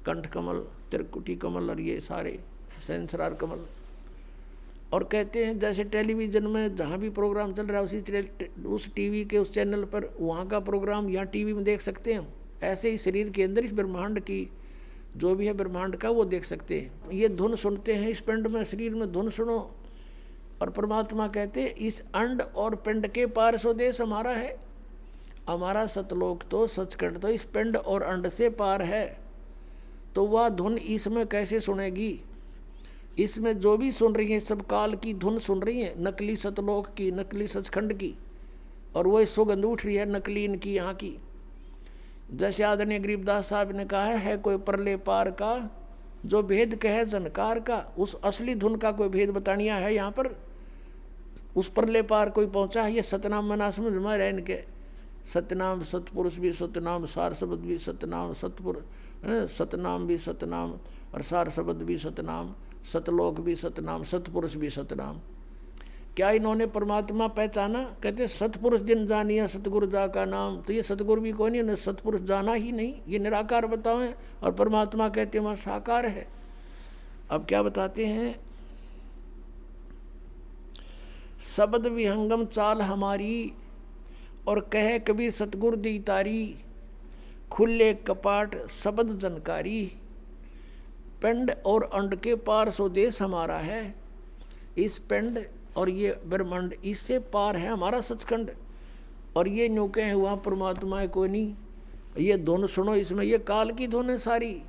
कंठ कमल, त्रिकुटी कमल और ये सारे सेंसरार कमल। और कहते हैं जैसे टेलीविज़न में जहाँ भी प्रोग्राम चल रहा है उस टीवी के उस चैनल पर वहाँ का प्रोग्राम यहाँ टीवी में देख सकते हैं। ऐसे ही शरीर के अंदर इस ब्रह्मांड की जो भी है ब्रह्मांड का वो देख सकते हैं। ये धुन सुनते हैं इस पिंड में, शरीर में धुन सुनो। और परमात्मा कहते हैं इस अंड और पिंड के पार स्वदेश हमारा है। हमारा सतलोक तो सचखंड तो इस पिंड और अंड से पार है। तो वह धुन इसमें कैसे सुनेगी? इसमें जो भी सुन रही है सब काल की धुन सुन रही है, नकली सतलोक की, नकली सचखंड की। और वो सुगंध उठ रही है नकली इनकी यहाँ की। जैसे आदरणीय गरीबदास साहब ने कहा है कोई परले पार का जो भेद कहे जनकार का, उस असली धुन का कोई भेद बतानिया है यहाँ पर। उस परले पार कोई पहुँचा है, ये सतनाम मना समझ में रहे इनके। सतनाम सतपुरुष भी सतनाम, सार शब्द भी सतनाम, सतनाम भी सतनाम और सार शब्द भी सतनाम, सतलोक भी सतनाम, सतपुरुष भी सतनाम। क्या इन्होंने परमात्मा पहचाना? कहते सतपुरुष जिन जानिया सतगुरु जा का नाम। तो ये सतगुरु भी कोई नहीं, उन्हें सतपुरुष जाना ही नहीं। ये निराकार बतावें और परमात्मा कहते हैं वहाँ साकार है। अब क्या बताते हैं, शब्द विहंगम चाल हमारी और कहे कबीर सतगुरु दी तारी, खुले कपाट शब्द जनकारी। पिंड और अंड के पार सो देश हमारा है। इस पिंड और ये ब्रह्मांड, इससे पार है हमारा सचखंड। और ये न्यू कहे हुआ परमात्मा है कोई नहीं। ये धुन सुनो, इसमें ये काल की धुन है सारी।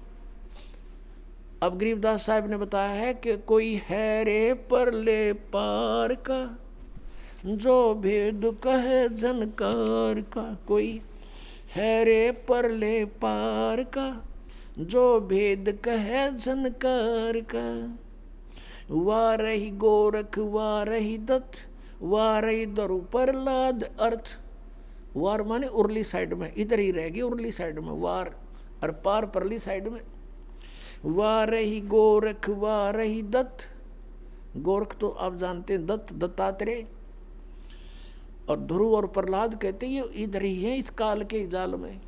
अब गरीबदास साहब ने बताया है कि कोई है रे परले पार का, जो भेद कहे झनकार का। कोई है रे परले पार का, जो भेद कहे झनकार का। वाह रही गोरख वाह रही दत्त, वाह रही दरु प्रहलाद अर्थ। वार माने उरली साइड में, इधर ही रहेगी उरली साइड में वार, और पार परली साइड में। वाह रही गोरख वाह रही दत्त। गोरख तो आप जानते हैं, दत्त दत्तात्रेय। और ध्रुव और प्रहलाद कहते ये इधर ही है इस काल के जाल में।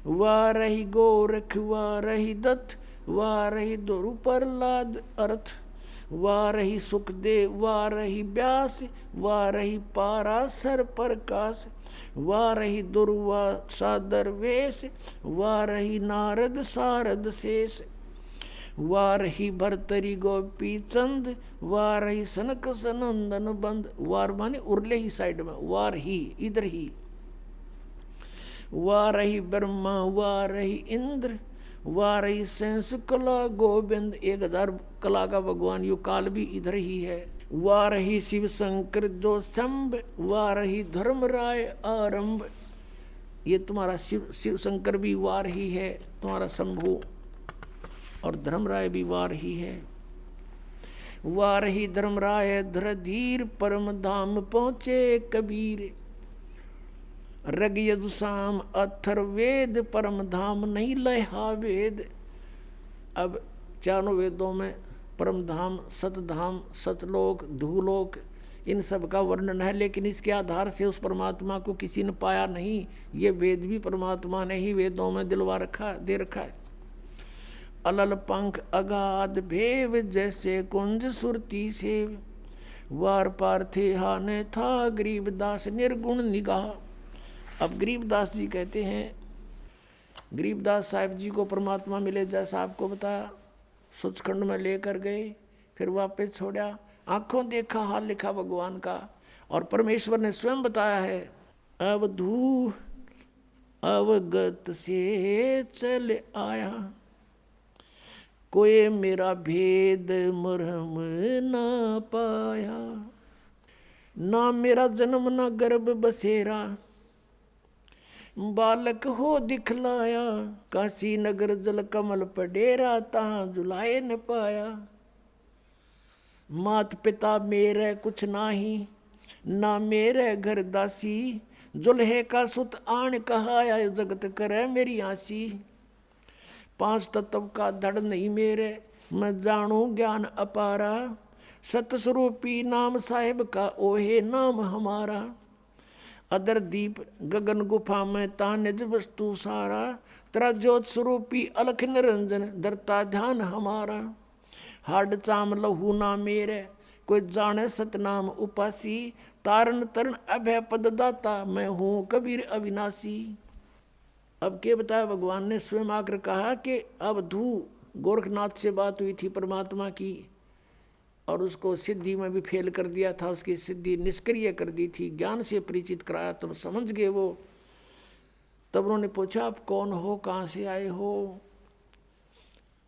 वाह रही गोरख वाह रही दत्त, वाह रही ध्रुव प्रहलाद अर्थ। वाह रही सुखदेव वाह रही व्यास, वाह रही पाराशर प्रकाश। वाह रही दुर्वा सादर वेश, वाह रही नारद सारद शेष। वाह रही भरतरी गोपी चंद, वाह रही सनक सनंदन बंद। वार माने उरले ही साइड में, वार ही इधर ही। वाह रही ब्रह्मा वाह रही इंद्र, वाह रही सेंस कला गोविंद। 1000 कला का भगवान, यो काल भी इधर ही है। वाह रही शिव शंकर जो शंभ, वाह रही धर्मराय आरंभ। ये तुम्हारा शिव शंकर भी वार ही है, तुम्हारा शंभु, और धर्मराय भी वार ही है। वाह रही धर्मराय धरधीर, परम धाम पहुँचे कबीर। रग यदुसाम अथर्ववेद, परम धाम नहीं लहा वेद। अब चारों वेदों में परम धाम, सतधाम, सतलोक, धूलोक, इन सब का वर्णन है, लेकिन इसके आधार से उस परमात्मा को किसी ने पाया नहीं। ये वेद भी परमात्मा ने ही वेदों में दिलवा रखा, दे रखा है। अलल पंख अगाध भेव, जैसे कुंज सुरती सेव। वार पार थे हाने था, गरीबदास निर्गुण निगाह। अब गरीबदास जी कहते हैं, गरीबदास साहब जी को परमात्मा मिले जैसा आपको बताया, सचखंड में लेकर गए, फिर वापस छोड़ा, आंखों देखा हाल लिखा भगवान का। और परमेश्वर ने स्वयं बताया है, अवधू अवगत से चल आया, कोई मेरा भेद मरहम ना पाया। ना मेरा जन्म ना गर्भ बसेरा, बालक हो दिखलाया। काशी नगर जल कमल पडेरा, तहाँ जुलाए न पाया। मात पिता मेरे कुछ नाही, ना मेरे घर दासी। जुल्हे का सुत आन कहाया, जगत करे मेरी आसी। 5 तत्व का धड़ नहीं मेरे, मैं जानू ज्ञान अपारा। सतस्वरूपी नाम साहिब का, ओहे नाम हमारा। अदर दीप गगन गुफा में ता निज वस्तु सारा। तेरा ज्योत स्वरूपी अलख निरंजन, धरता ध्यान हमारा। हाड चाम लहू ना मेरे, कोई जाने सतनाम उपासी। तारण तरण अभय पद दाता, मैं हूँ कबीर अविनाशी। अब के बताया, भगवान ने स्वयं आकर कहा कि अब धू गोरखनाथ से बात हुई थी परमात्मा की, और उसको सिद्धि में भी फेल कर दिया था, उसकी सिद्धि निष्क्रिय कर दी थी। ज्ञान से परिचित कराया, तब समझ गए वो। तब उन्होंने पूछा आप कौन हो, कहाँ से आए हो?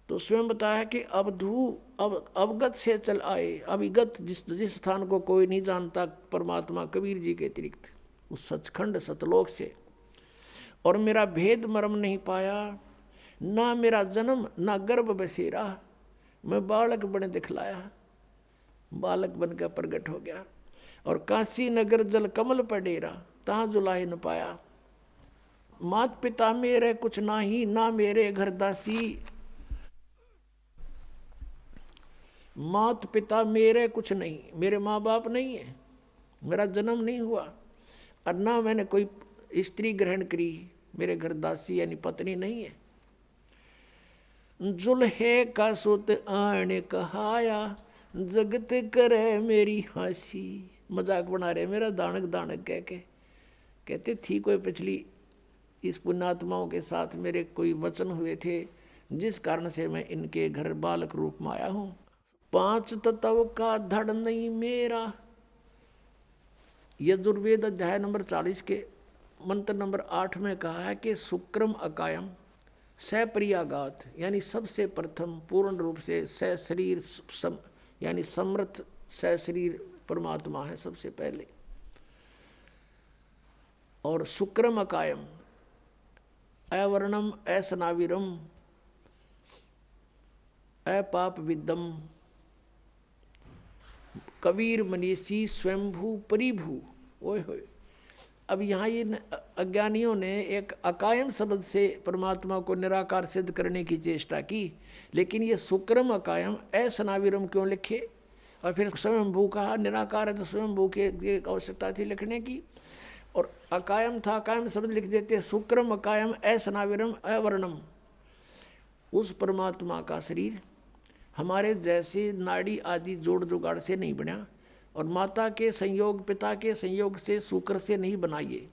तो स्वयं बताया कि अवधू अवगत से चल आए। अविगत जिस स्थान को कोई नहीं जानता परमात्मा कबीर जी के अतिरिक्त, उस सचखंड सतलोक से। और मेरा भेद मर्म नहीं पाया, ना मेरा जन्म ना गर्भ बसेरा। मैं बालक बने दिखलाया, बालक बनकर प्रकट हो गया। और काशी नगर जल कमल पडेरा, तहाँ जुलाए न पाया। मात पिता मेरे कुछ नाही, ना मेरे घर दासी। मात पिता मेरे कुछ नहीं, मेरे माँ बाप नहीं है, मेरा जन्म नहीं हुआ, और ना मैंने कोई स्त्री ग्रहण करी, मेरे घर दासी यानी पत्नी नहीं है। जुल्हे का सुत आने कहाया, जगत करे मेरी हंसी। मजाक बना रहे मेरा दानक दानक कह के। कहते थी कोई पिछली इस पुण्यात्माओं के साथ मेरे कोई वचन हुए थे, जिस कारण से मैं इनके घर बालक रूप में आया हूँ। 5 तत्व का धड़ नहीं मेरा, यजुर्वेद अध्याय नंबर 40 के मंत्र नंबर 8 में कहा है कि शुक्रम अकायम सप्रियागात, यानी सबसे प्रथम पूर्ण रूप से सशरीर यानी समर्थ सशरीर परमात्मा है सबसे पहले। और शुक्रम अकायम अवर्णम असनाविरम अपाप विद्यम कबीर मनीषी स्वयंभू परिभू। ओए होए, अब यहाँ ये अज्ञानियों ने एक अकायम शब्द से परमात्मा को निराकार सिद्ध करने की चेष्टा की, लेकिन ये शुक्रम अकायम असनाविरम क्यों लिखे और फिर स्वयंभू कहा? निराकार है तो स्वयंभू की आवश्यकता थी लिखने की, और अकायम था, अकायम शब्द लिख देते। शुक्रम अकायम असनाविरम अवर्णम, उस परमात्मा का शरीर हमारे जैसे नाड़ी आदि जोड़ जुगाड़ से नहीं बना, और माता के संयोग पिता के संयोग से शुक्र से नहीं बनाइए।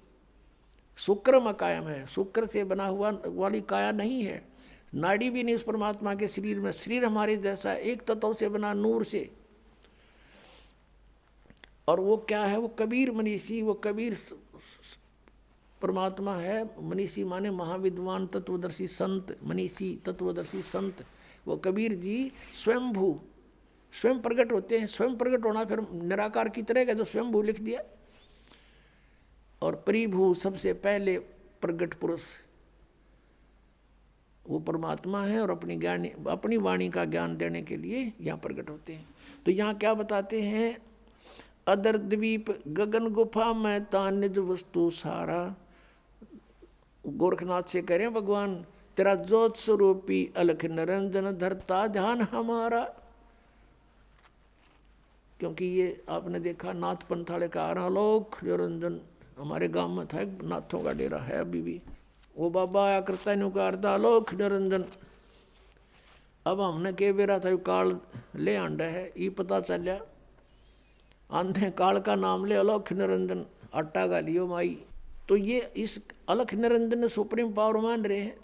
शुक्रम अकायम है, शुक्र से बना हुआ वाली काया नहीं है, नाड़ी भी नहीं उस परमात्मा के शरीर में। शरीर हमारे जैसा एक तत्व से बना नूर से, और वो क्या है? वो कबीर मनीषी, वो कबीर परमात्मा है। मनीषी माने महाविद्वान तत्वदर्शी संत, मनीषी तत्वदर्शी संत। वो कबीर जी स्वयंभू, स्वयं प्रकट होते हैं। स्वयं प्रकट होना फिर निराकार की तरह का, जो स्वयंभू लिख दिया। और परिभू, सबसे पहले प्रकट पुरुष वो परमात्मा है, और अपनी वाणी का ज्ञान देने के लिए यहाँ प्रकट होते हैं। तो यहाँ क्या बताते हैं? अदर द्वीप गगन गुफा में ता निज वस्तु सारा। गोरखनाथ से कह रहे हैं भगवान, तेरा ज्योत स्वरूपी अलख निरंजन धरता ध्यान हमारा। क्योंकि ये आपने देखा नाथ पंथाले का आलोक निरंजन, हमारे गांव में था एक नाथों का डेरा है अभी भी, वो बाबा आया करता है नुकारता आलोक निरंजन। अब हमने के बेरा था काल ले आंडा है, ये पता चलिया आंधे काल का नाम ले अलख निरंजन आटा गालियो माई। तो ये इस अलख निरंजन ने सुप्रीम पावर मान रहे हैं।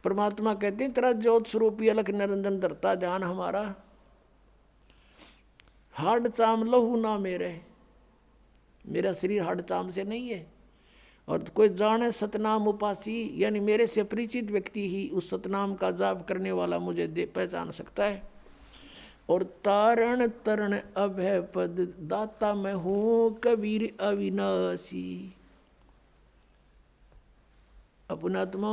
परमात्मा कहते हैं तेरा ज्योत स्वरूपी अलख निरंजन धरता ध्यान हमारा। हाड चाम लहू ना मेरा शरीर हाड चाम से नहीं है। और कोई जाने सतनाम उपासी, यानी मेरे से परिचित व्यक्ति ही उस सतनाम का जाप करने वाला मुझे पहचान सकता है। और तारण तरण अभय पद दाता मैं हूँ कबीर अविनाशी। अपनात्मा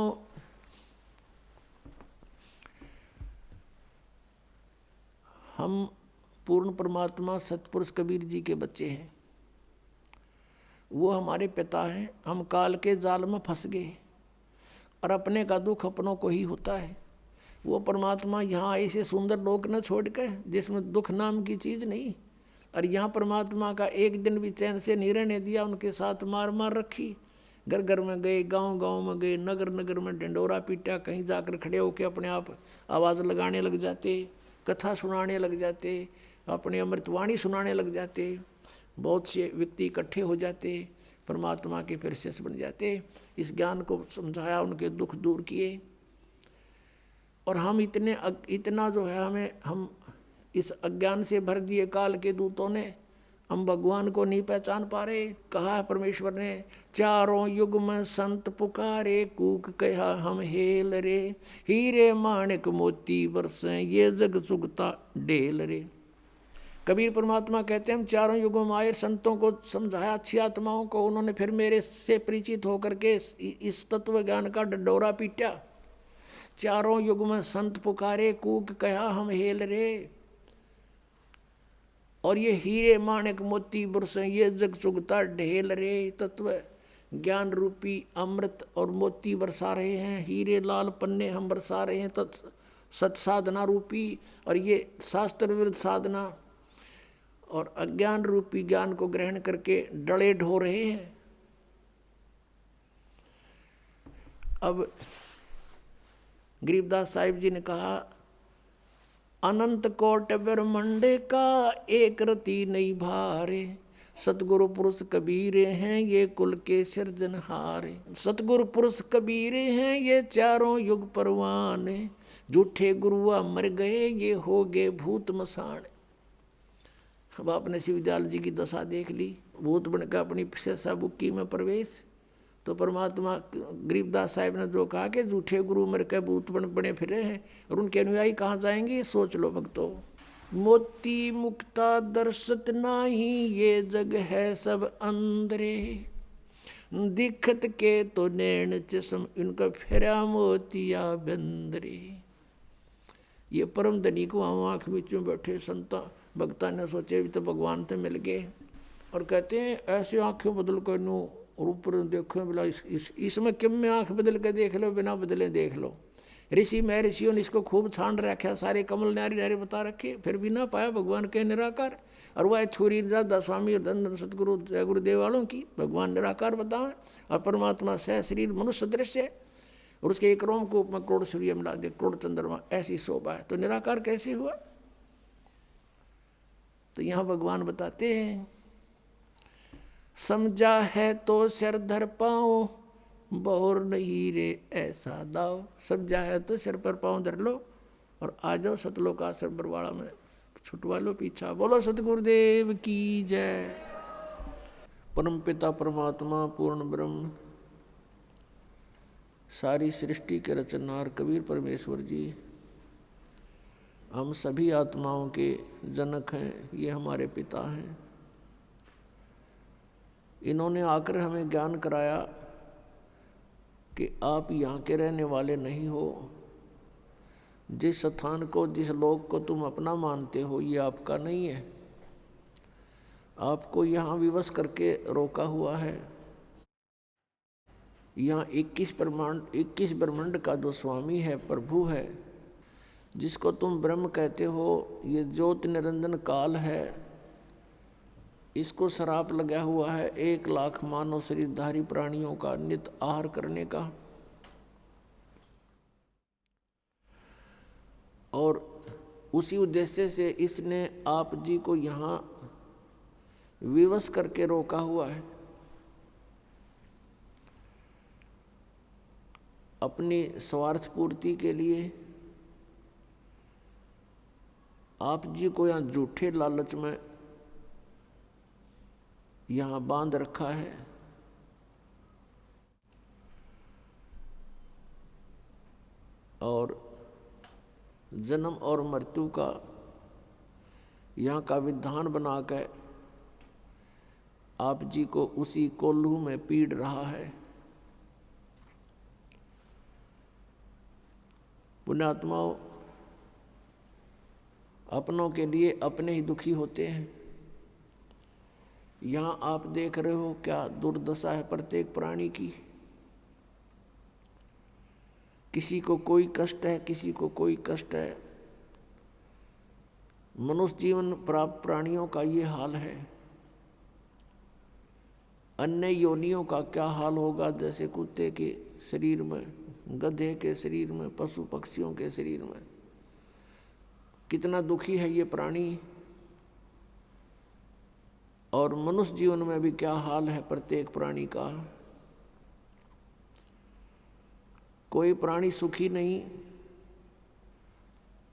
हम पूर्ण परमात्मा सतपुरुष कबीर जी के बच्चे हैं, वो हमारे पिता हैं। हम काल के जाल में फंस गए और अपने का दुख अपनों को ही होता है। वो परमात्मा यहाँ ऐसे सुंदर लोक न छोड़ के जिसमें दुख नाम की चीज़ नहीं, और यहाँ परमात्मा का एक दिन भी चैन से नहीं रहने दिया। उनके साथ मार मार रखी, घर घर में गए, गांव गांव में गए, नगर नगर में डंडोरा पीटा, कहीं जाकर खड़े होकर अपने आप आवाज़ लगाने लग जाते, कथा सुनाने लग जाते, अपने अमृतवाणी सुनाने लग जाते। बहुत से व्यक्ति इकट्ठे हो जाते, परमात्मा के फिर शिष्य बन जाते। इस ज्ञान को समझाया, उनके दुख दूर किए। और हम इतना जो है हम इस अज्ञान से भर दिए काल के दूतों ने, हम भगवान को नहीं पहचान पा रहे। कहा परमेश्वर ने, चारों युग में संत पुकारे, कूक कहा हम हेल रे, हीरे माणिक मोती बरसे ये जग सुगता ढेल रे। कबीर परमात्मा कहते हैं हम चारों युगों में आए, संतों को समझाया, अच्छी आत्माओं को, उन्होंने फिर मेरे से परिचित होकर के इस तत्व ज्ञान का डंडोरा पीटा। चारों युग में संत पुकारे, कूक कहा हम हेल रे, और ये हीरे माणिक मोती बरसे ये जग चुगता ढेल रे। तत्व ज्ञान रूपी अमृत और मोती बरसा रहे हैं, हीरे लाल पन्ने हम बरसा रहे हैं सत साधना रूपी, और ये शास्त्र विरुद्ध साधना और अज्ञान रूपी ज्ञान को ग्रहण करके डले ढो रहे हैं। अब गरीबदास साहिब जी ने कहा, अनंत कोट ब्रह्मंड का एक रति नहीं भारे, सतगुरु पुरुष कबीरे हैं ये कुल के सिरजनहारे। सतगुरु पुरुष कबीरे हैं ये चारों युग परवाने। झूठे गुरुआ मर गए ये हो गए भूत मसान। अब आपने शिवदयाल जी की दशा देख ली, भूत बन का अपनी शेषा बुक्की में प्रवेश। तो परमात्मा गरीबदास साहिब ने जो कहा कि झूठे गुरु मर के भूत बने फिरे हैं और उनके अनुयायी कहाँ जाएंगे, सोच लो भक्तों। मोती मुक्ता दर्शत नाही ये जग है सब अंदरे। दिखत के तो नैन चश्म इनका फेरा मोतिया बंदरे। ये परम धनी को वहाँ आँख बीचों बैठे संता भक्ता ने सोचे भी तो भगवान से मिल गए और कहते हैं ऐसे आँखें बदल कर नू और ऊपर देखो बोला इसमें किम में आँख बदल कर देख लो, बिना बदले देख लो। ऋषि महर्षियों ने इसको खूब छान रखा, सारे कमल न्यारे न्यारे बता रखे, फिर भी ना पाया भगवान के निराकार। और वह छुरी दादा स्वामी और धन धन सतगुरु जय गुरुदेव वालों की भगवान निराकार बतावें और परमात्मा सह शरीर मनुष्य दृश्य है और उसके एक रोम को में करोड़ सूर्य मिला दे, करोड़ चंद्रमा, ऐसी शोभा है। तो निराकार कैसे हुआ? तो यहाँ भगवान बताते हैं समझा है तो सिर धर पाओ बहुर नहीं रे ऐसा दाव। समझा है तो सिर पर पाँव धर लो और आ जाओ सतलोक आश्रम बरवाड़ा में, छुटवा लो पीछा। बोलो सतगुरुदेव की जय। परम पिता परमात्मा पूर्ण ब्रह्म सारी सृष्टि के रचनहार कबीर परमेश्वर जी हम सभी आत्माओं के जनक हैं, ये हमारे पिता हैं। इन्होंने आकर हमें ज्ञान कराया कि आप यहाँ के रहने वाले नहीं हो। जिस स्थान को, जिस लोक को तुम अपना मानते हो ये आपका नहीं है। आपको यहाँ विवश करके रोका हुआ है। यहाँ 21 ब्रह्मांड का जो स्वामी है, प्रभु है, जिसको तुम ब्रह्म कहते हो, ये ज्योति निरंजन काल है, इसको श्राप लगा हुआ है 1 लाख मानव शरीरधारी प्राणियों का नित आहार करने का। और उसी उद्देश्य से इसने आप जी को यहाँ विवश करके रोका हुआ है। अपनी स्वार्थ पूर्ति के लिए आप जी को यहाँ झूठे लालच में यहाँ बांध रखा है। और जन्म और मृत्यु का यहाँ का विधान बनाकर आप जी को उसी कोल्हू में पीड़ रहा है। पुण्यात्माओं, अपनों के लिए अपने ही दुखी होते हैं। यहाँ आप देख रहे हो क्या दुर्दशा है प्रत्येक प्राणी की। किसी को कोई कष्ट है, किसी को कोई कष्ट है। मनुष्य जीवन प्राप्त प्राणियों का ये हाल है। अन्य योनियों का क्या हाल होगा, जैसे कुत्ते के शरीर में, गधे के शरीर में, पशु पक्षियों के शरीर में। कितना दुखी है ये प्राणी। और मनुष्य जीवन में भी क्या हाल है प्रत्येक प्राणी का। कोई प्राणी सुखी नहीं।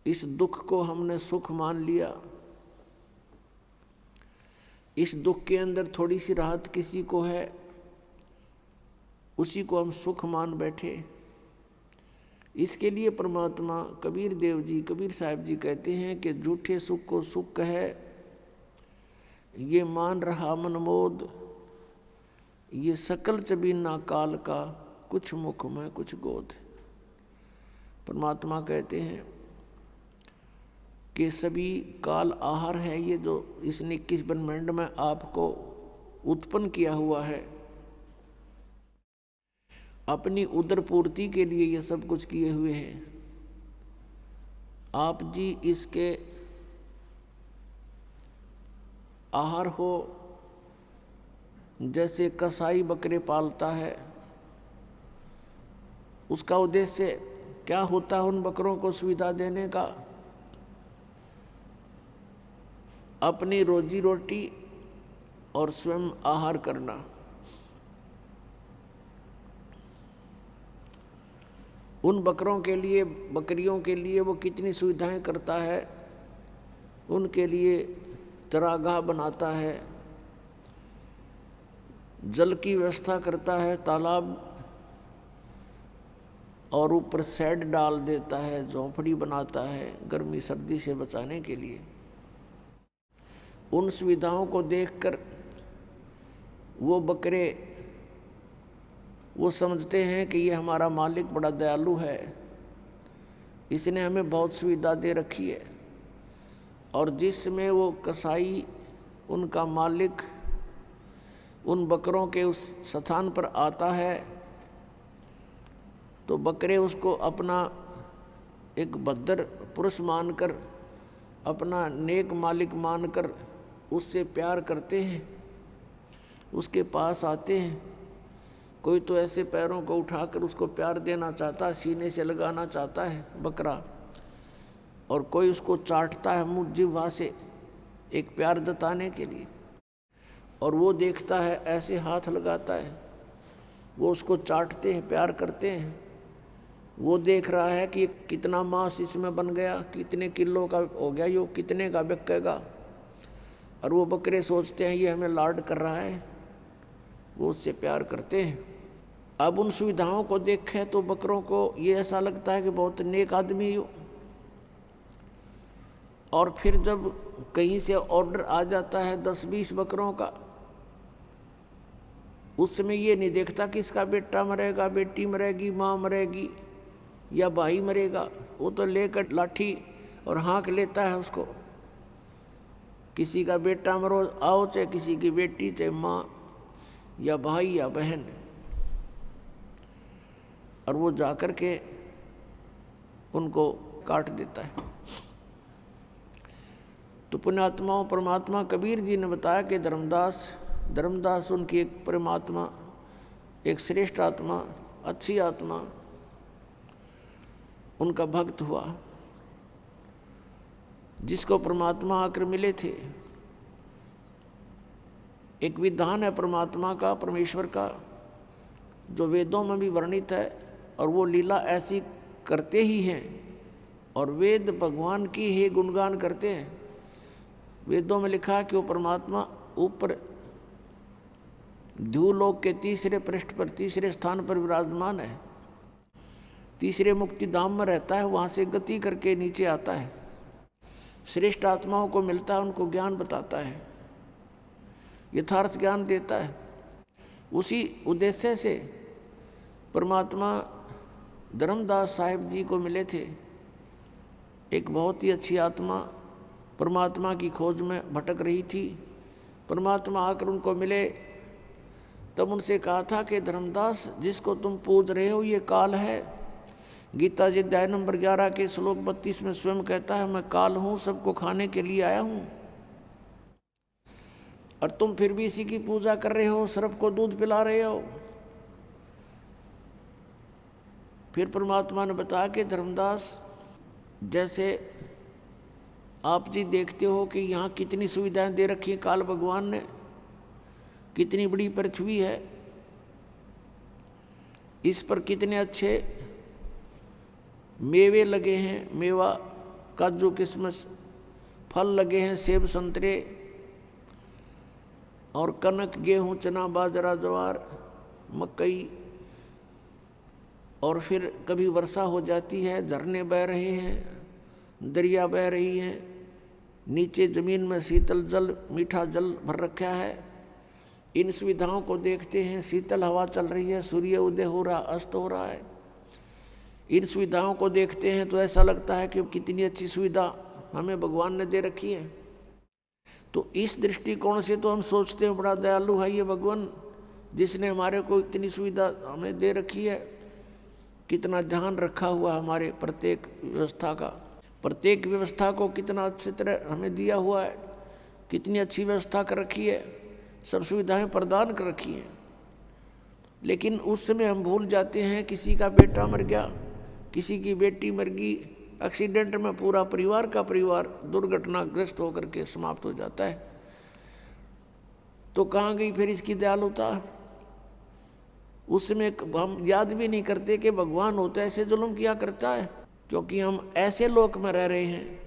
इस दुख को हमने सुख मान लिया। इस दुख के अंदर थोड़ी सी राहत किसी को है, उसी को हम सुख मान बैठे। इसके लिए परमात्मा कबीर देव जी, कबीर साहब जी कहते हैं कि झूठे सुख को सुख है, ये मान रहा मनमोद, ये सकल चबीना काल का, कुछ मुख में कुछ गोद। परमात्मा कहते हैं कि सभी काल आहार है ये जो इसने 21 ब्रह्मांड में आपको उत्पन्न किया हुआ है। अपनी उदर पूर्ति के लिए ये सब कुछ किए हुए हैं। आप जी इसके आहार हो। जैसे कसाई बकरे पालता है, उसका उद्देश्य क्या होता है? उन बकरों को सुविधा देने का, अपनी रोजी रोटी और स्वयं आहार करना। उन बकरों के लिए, बकरियों के लिए वो कितनी सुविधाएं करता है। उनके लिए चरागाह बनाता है, जल की व्यवस्था करता है, तालाब, और ऊपर शेड डाल देता है, झोंपड़ी बनाता है गर्मी सर्दी से बचाने के लिए। उन सुविधाओं को देखकर वो बकरे वो समझते हैं कि ये हमारा मालिक बड़ा दयालु है, इसने हमें बहुत सुविधा दे रखी है। और जिसमें वो कसाई, उनका मालिक, उन बकरों के उस स्थान पर आता है तो बकरे उसको अपना एक भद्र पुरुष मानकर, अपना नेक मालिक मानकर उससे प्यार करते हैं, उसके पास आते हैं। कोई तो ऐसे पैरों को उठाकर उसको प्यार देना चाहता है, सीने से लगाना चाहता है बकरा, और कोई उसको चाटता है मुँह जिह्वा से एक प्यार जताने के लिए। और वो देखता है, ऐसे हाथ लगाता है, वो उसको चाटते हैं, प्यार करते हैं। वो देख रहा है कि कितना मांस इसमें बन गया, कितने किलो का हो गया, यो कितने का बिकेगा। और वो बकरे सोचते हैं ये हमें लाड कर रहा है, वो उससे प्यार करते हैं। अब उन सुविधाओं को देखें तो बकरों को ये ऐसा लगता है कि बहुत नेक आदमी हो। और फिर जब कहीं से ऑर्डर आ जाता है 10-20 बकरों का, उस समय ये नहीं देखता कि इसका बेटा मरेगा, बेटी मरेगी, माँ मरेगी या भाई मरेगा। वो तो लेकर लाठी और हाँक लेता है उसको। किसी का बेटा मरो आओ, चाहे किसी की बेटी, चाहे माँ या भाई या बहन, और वो जाकर के उनको काट देता है। तो पुण्यात्माओं, परमात्मा कबीर जी ने बताया कि धर्मदास उनकी एक परमात्मा, एक श्रेष्ठ आत्मा, अच्छी आत्मा, उनका भक्त हुआ, जिसको परमात्मा आकर मिले थे। एक विधान है परमात्मा का, परमेश्वर का, जो वेदों में भी वर्णित है, और वो लीला ऐसी करते ही हैं। और वेद भगवान की ही गुणगान करते हैं। वेदों में लिखा है कि वो परमात्मा ऊपर ध्रुवलोक के तीसरे पृष्ठ पर, तीसरे स्थान पर विराजमान है, तीसरे मुक्ति धाम में रहता है, वहाँ से गति करके नीचे आता है, श्रेष्ठ आत्माओं को मिलता है, उनको ज्ञान बताता है, यथार्थ ज्ञान देता है। उसी उद्देश्य से परमात्मा धर्मदास साहिब जी को मिले थे। एक बहुत ही अच्छी आत्मा परमात्मा की खोज में भटक रही थी। परमात्मा आकर उनको मिले, तब उनसे कहा था कि धर्मदास, जिसको तुम पूज रहे हो ये काल है। गीता जी अध्याय नंबर 11 के श्लोक 32 में स्वयं कहता है, मैं काल हूँ, सबको खाने के लिए आया हूँ, और तुम फिर भी इसी की पूजा कर रहे हो, सर्प को दूध पिला रहे हो। फिर परमात्मा ने बताया कि धर्मदास, जैसे आप जी देखते हो कि यहाँ कितनी सुविधाएं दे रखी हैं काल भगवान ने, कितनी बड़ी पृथ्वी है, इस पर कितने अच्छे मेवे लगे हैं, मेवा, काजू, किशमिश, फल लगे हैं, सेब, संतरे, और कनक, गेहूं, चना, बाजरा, ज्वार, मकई। और फिर कभी वर्षा हो जाती है, झरने बह रहे हैं, दरिया बह रही हैं, नीचे जमीन में शीतल जल, मीठा जल भर रखा है। इन सुविधाओं को देखते हैं, शीतल हवा चल रही है, सूर्य उदय हो रहा, अस्त हो रहा है। इन सुविधाओं को देखते हैं तो ऐसा लगता है कि कितनी अच्छी सुविधा हमें भगवान ने दे रखी है। तो इस दृष्टिकोण से तो हम सोचते हैं बड़ा दयालु है ये भगवान, जिसने हमारे को इतनी सुविधा हमें दे रखी है। कितना ध्यान रखा हुआ हमारे प्रत्येक व्यवस्था का, प्रत्येक व्यवस्था को कितना अच्छी तरह हमें दिया हुआ है, कितनी अच्छी व्यवस्था कर रखी है, सब सुविधाएं प्रदान कर रखी हैं। लेकिन उस समय हम भूल जाते हैं, किसी का बेटा मर गया, किसी की बेटी मर गई, एक्सीडेंट में पूरा परिवार का परिवार दुर्घटनाग्रस्त होकर के समाप्त हो जाता है। तो कहाँ गई फिर इसकी दयालुता? उसमें हम याद भी नहीं करते कि भगवान होता है ऐसे जुल्म किया करता है, क्योंकि हम ऐसे लोक में रह रहे हैं,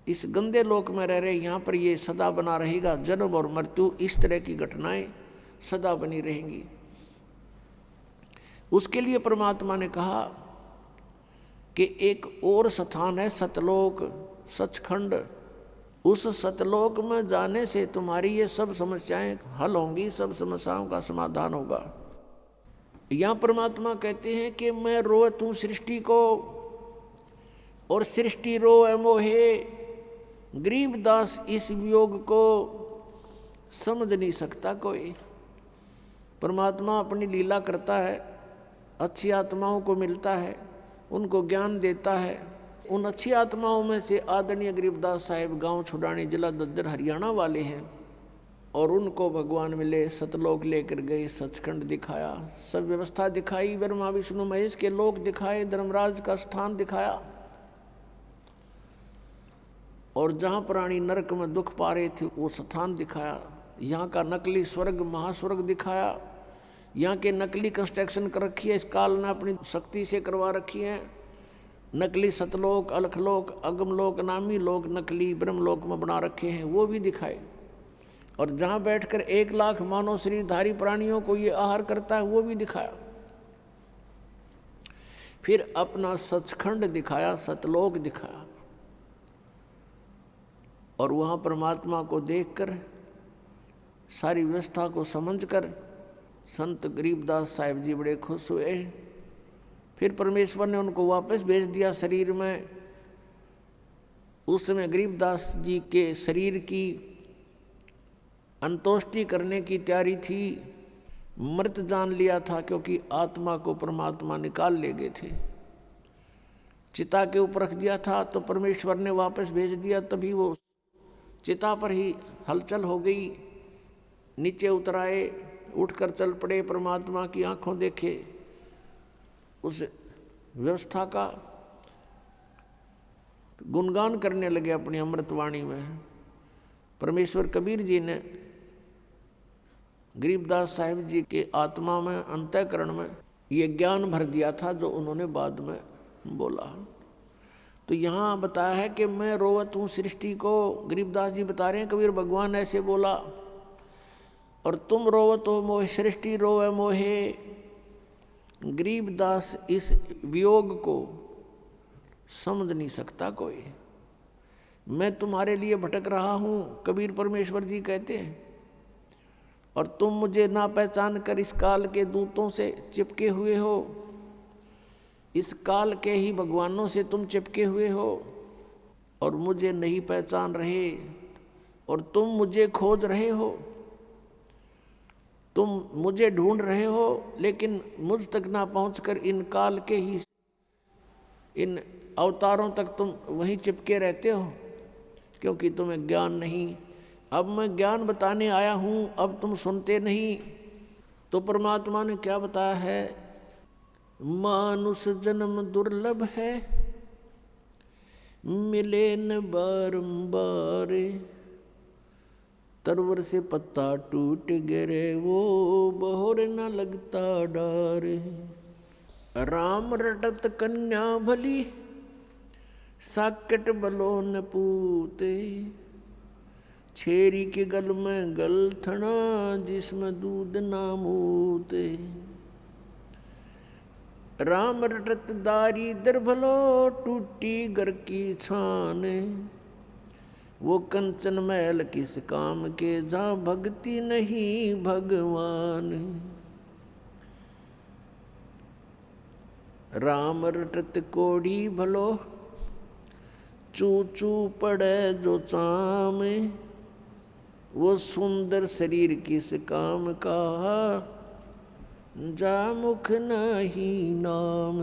इस गंदे लोक में रह रहे हैं। यहाँ पर ये सदा बना रहेगा, जन्म और मृत्यु, इस तरह की घटनाएं सदा बनी रहेंगी। उसके लिए परमात्मा ने कहा कि एक और स्थान है सतलोक, सचखंड। उस सतलोक में जाने से तुम्हारी ये सब समस्याएं हल होंगी, सब समस्याओं का समाधान होगा। यहाँ परमात्मा कहते हैं कि मैं रोत हूँ सृष्टि को और सृष्टि रोए मोहे, गरीबदास इस वियोग को समझ नहीं सकता कोई। परमात्मा अपनी लीला करता है, अच्छी आत्माओं को मिलता है, उनको ज्ञान देता है। उन अच्छी आत्माओं में से आदरणीय गरीबदास साहिब गांव छुड़ानी, जिला दद्दर, हरियाणा वाले हैं। और उनको भगवान मिले, सतलोक लेकर गए, सचखंड दिखाया, सब व्यवस्था दिखाई, ब्रह्मा विष्णु महेश के लोक दिखाए, धर्मराज का स्थान दिखाया। और जहाँ प्राणी नरक में दुख पा रहे थे वो स्थान दिखाया। यहाँ का नकली स्वर्ग महास्वर्ग दिखाया। यहाँ के नकली कंस्ट्रक्शन कर रखी है, इस काल ने अपनी शक्ति से करवा रखी है। नकली सतलोक, अलखलोक, अगमलोक, नामी लोक नकली ब्रह्मलोक में बना रखे हैं, वो भी दिखाए। और जहाँ बैठकर 1 लाख मानव शरीरधारी प्राणियों को ये आहार करता है, वो भी दिखाया। फिर अपना सचखंड दिखाया, सतलोक दिखाया। और वहाँ परमात्मा को देखकर, सारी व्यवस्था को समझकर संत गरीबदास साहिब जी बड़े खुश हुए। फिर परमेश्वर ने उनको वापस भेज दिया शरीर में। उस समय गरीबदास जी के शरीर की अंतोष्टि करने की तैयारी थी, मृत जान लिया था, क्योंकि आत्मा को परमात्मा निकाल ले गए थे। चिता के ऊपर रख दिया था तो परमेश्वर ने वापस भेज दिया, तभी वो चिता पर ही हलचल हो गई। नीचे उतराए, उठकर चल पड़े, परमात्मा की आंखों देखे, उस व्यवस्था का गुणगान करने लगे अपनी अमृतवाणी में। परमेश्वर कबीर जी ने गरीबदास साहिब जी के आत्मा में, अंतःकरण में ये ज्ञान भर दिया था जो उन्होंने बाद में बोला। तो यहाँ बताया है कि मैं रोवत हूँ सृष्टि को। गरीबदास जी बता रहे हैं कबीर भगवान ऐसे बोला, और तुम रोवत हो मोहे, सृष्टि रोवे मोहे। गरीबदास इस वियोग को समझ नहीं सकता कोई। मैं तुम्हारे लिए भटक रहा हूँ, कबीर परमेश्वर जी कहते हैं, और तुम मुझे ना पहचान कर इस काल के दूतों से चिपके हुए हो। इस काल के ही भगवानों से तुम चिपके हुए हो और मुझे नहीं पहचान रहे, और तुम मुझे खोज रहे हो, तुम मुझे ढूंढ रहे हो, लेकिन मुझ तक ना पहुंचकर इन काल के ही इन अवतारों तक तुम वहीं चिपके रहते हो, क्योंकि तुम्हें ज्ञान नहीं। अब मैं ज्ञान बताने आया हूँ, अब तुम सुनते नहीं। तो परमात्मा ने क्या बताया है? मानुष जन्म दुर्लभ है, मिले न बारंबार। तरवर से पत्ता टूट गिरे, वो बहोर न लगता डार। राम रटत कन्या भली, साकट बलो न पूते। छेरी के गल में गलथना, जिसमें दूध ना मूते। राम रटत दारी दर भलो, टूटी घर की छान। वो कंचन महल किस काम के, जहाँ भक्ति नहीं भगवान। राम रटत कोड़ी भलो, चू चू पड़े जो चाम। वो सुंदर शरीर किस काम का, जा मुख नहीं नाम।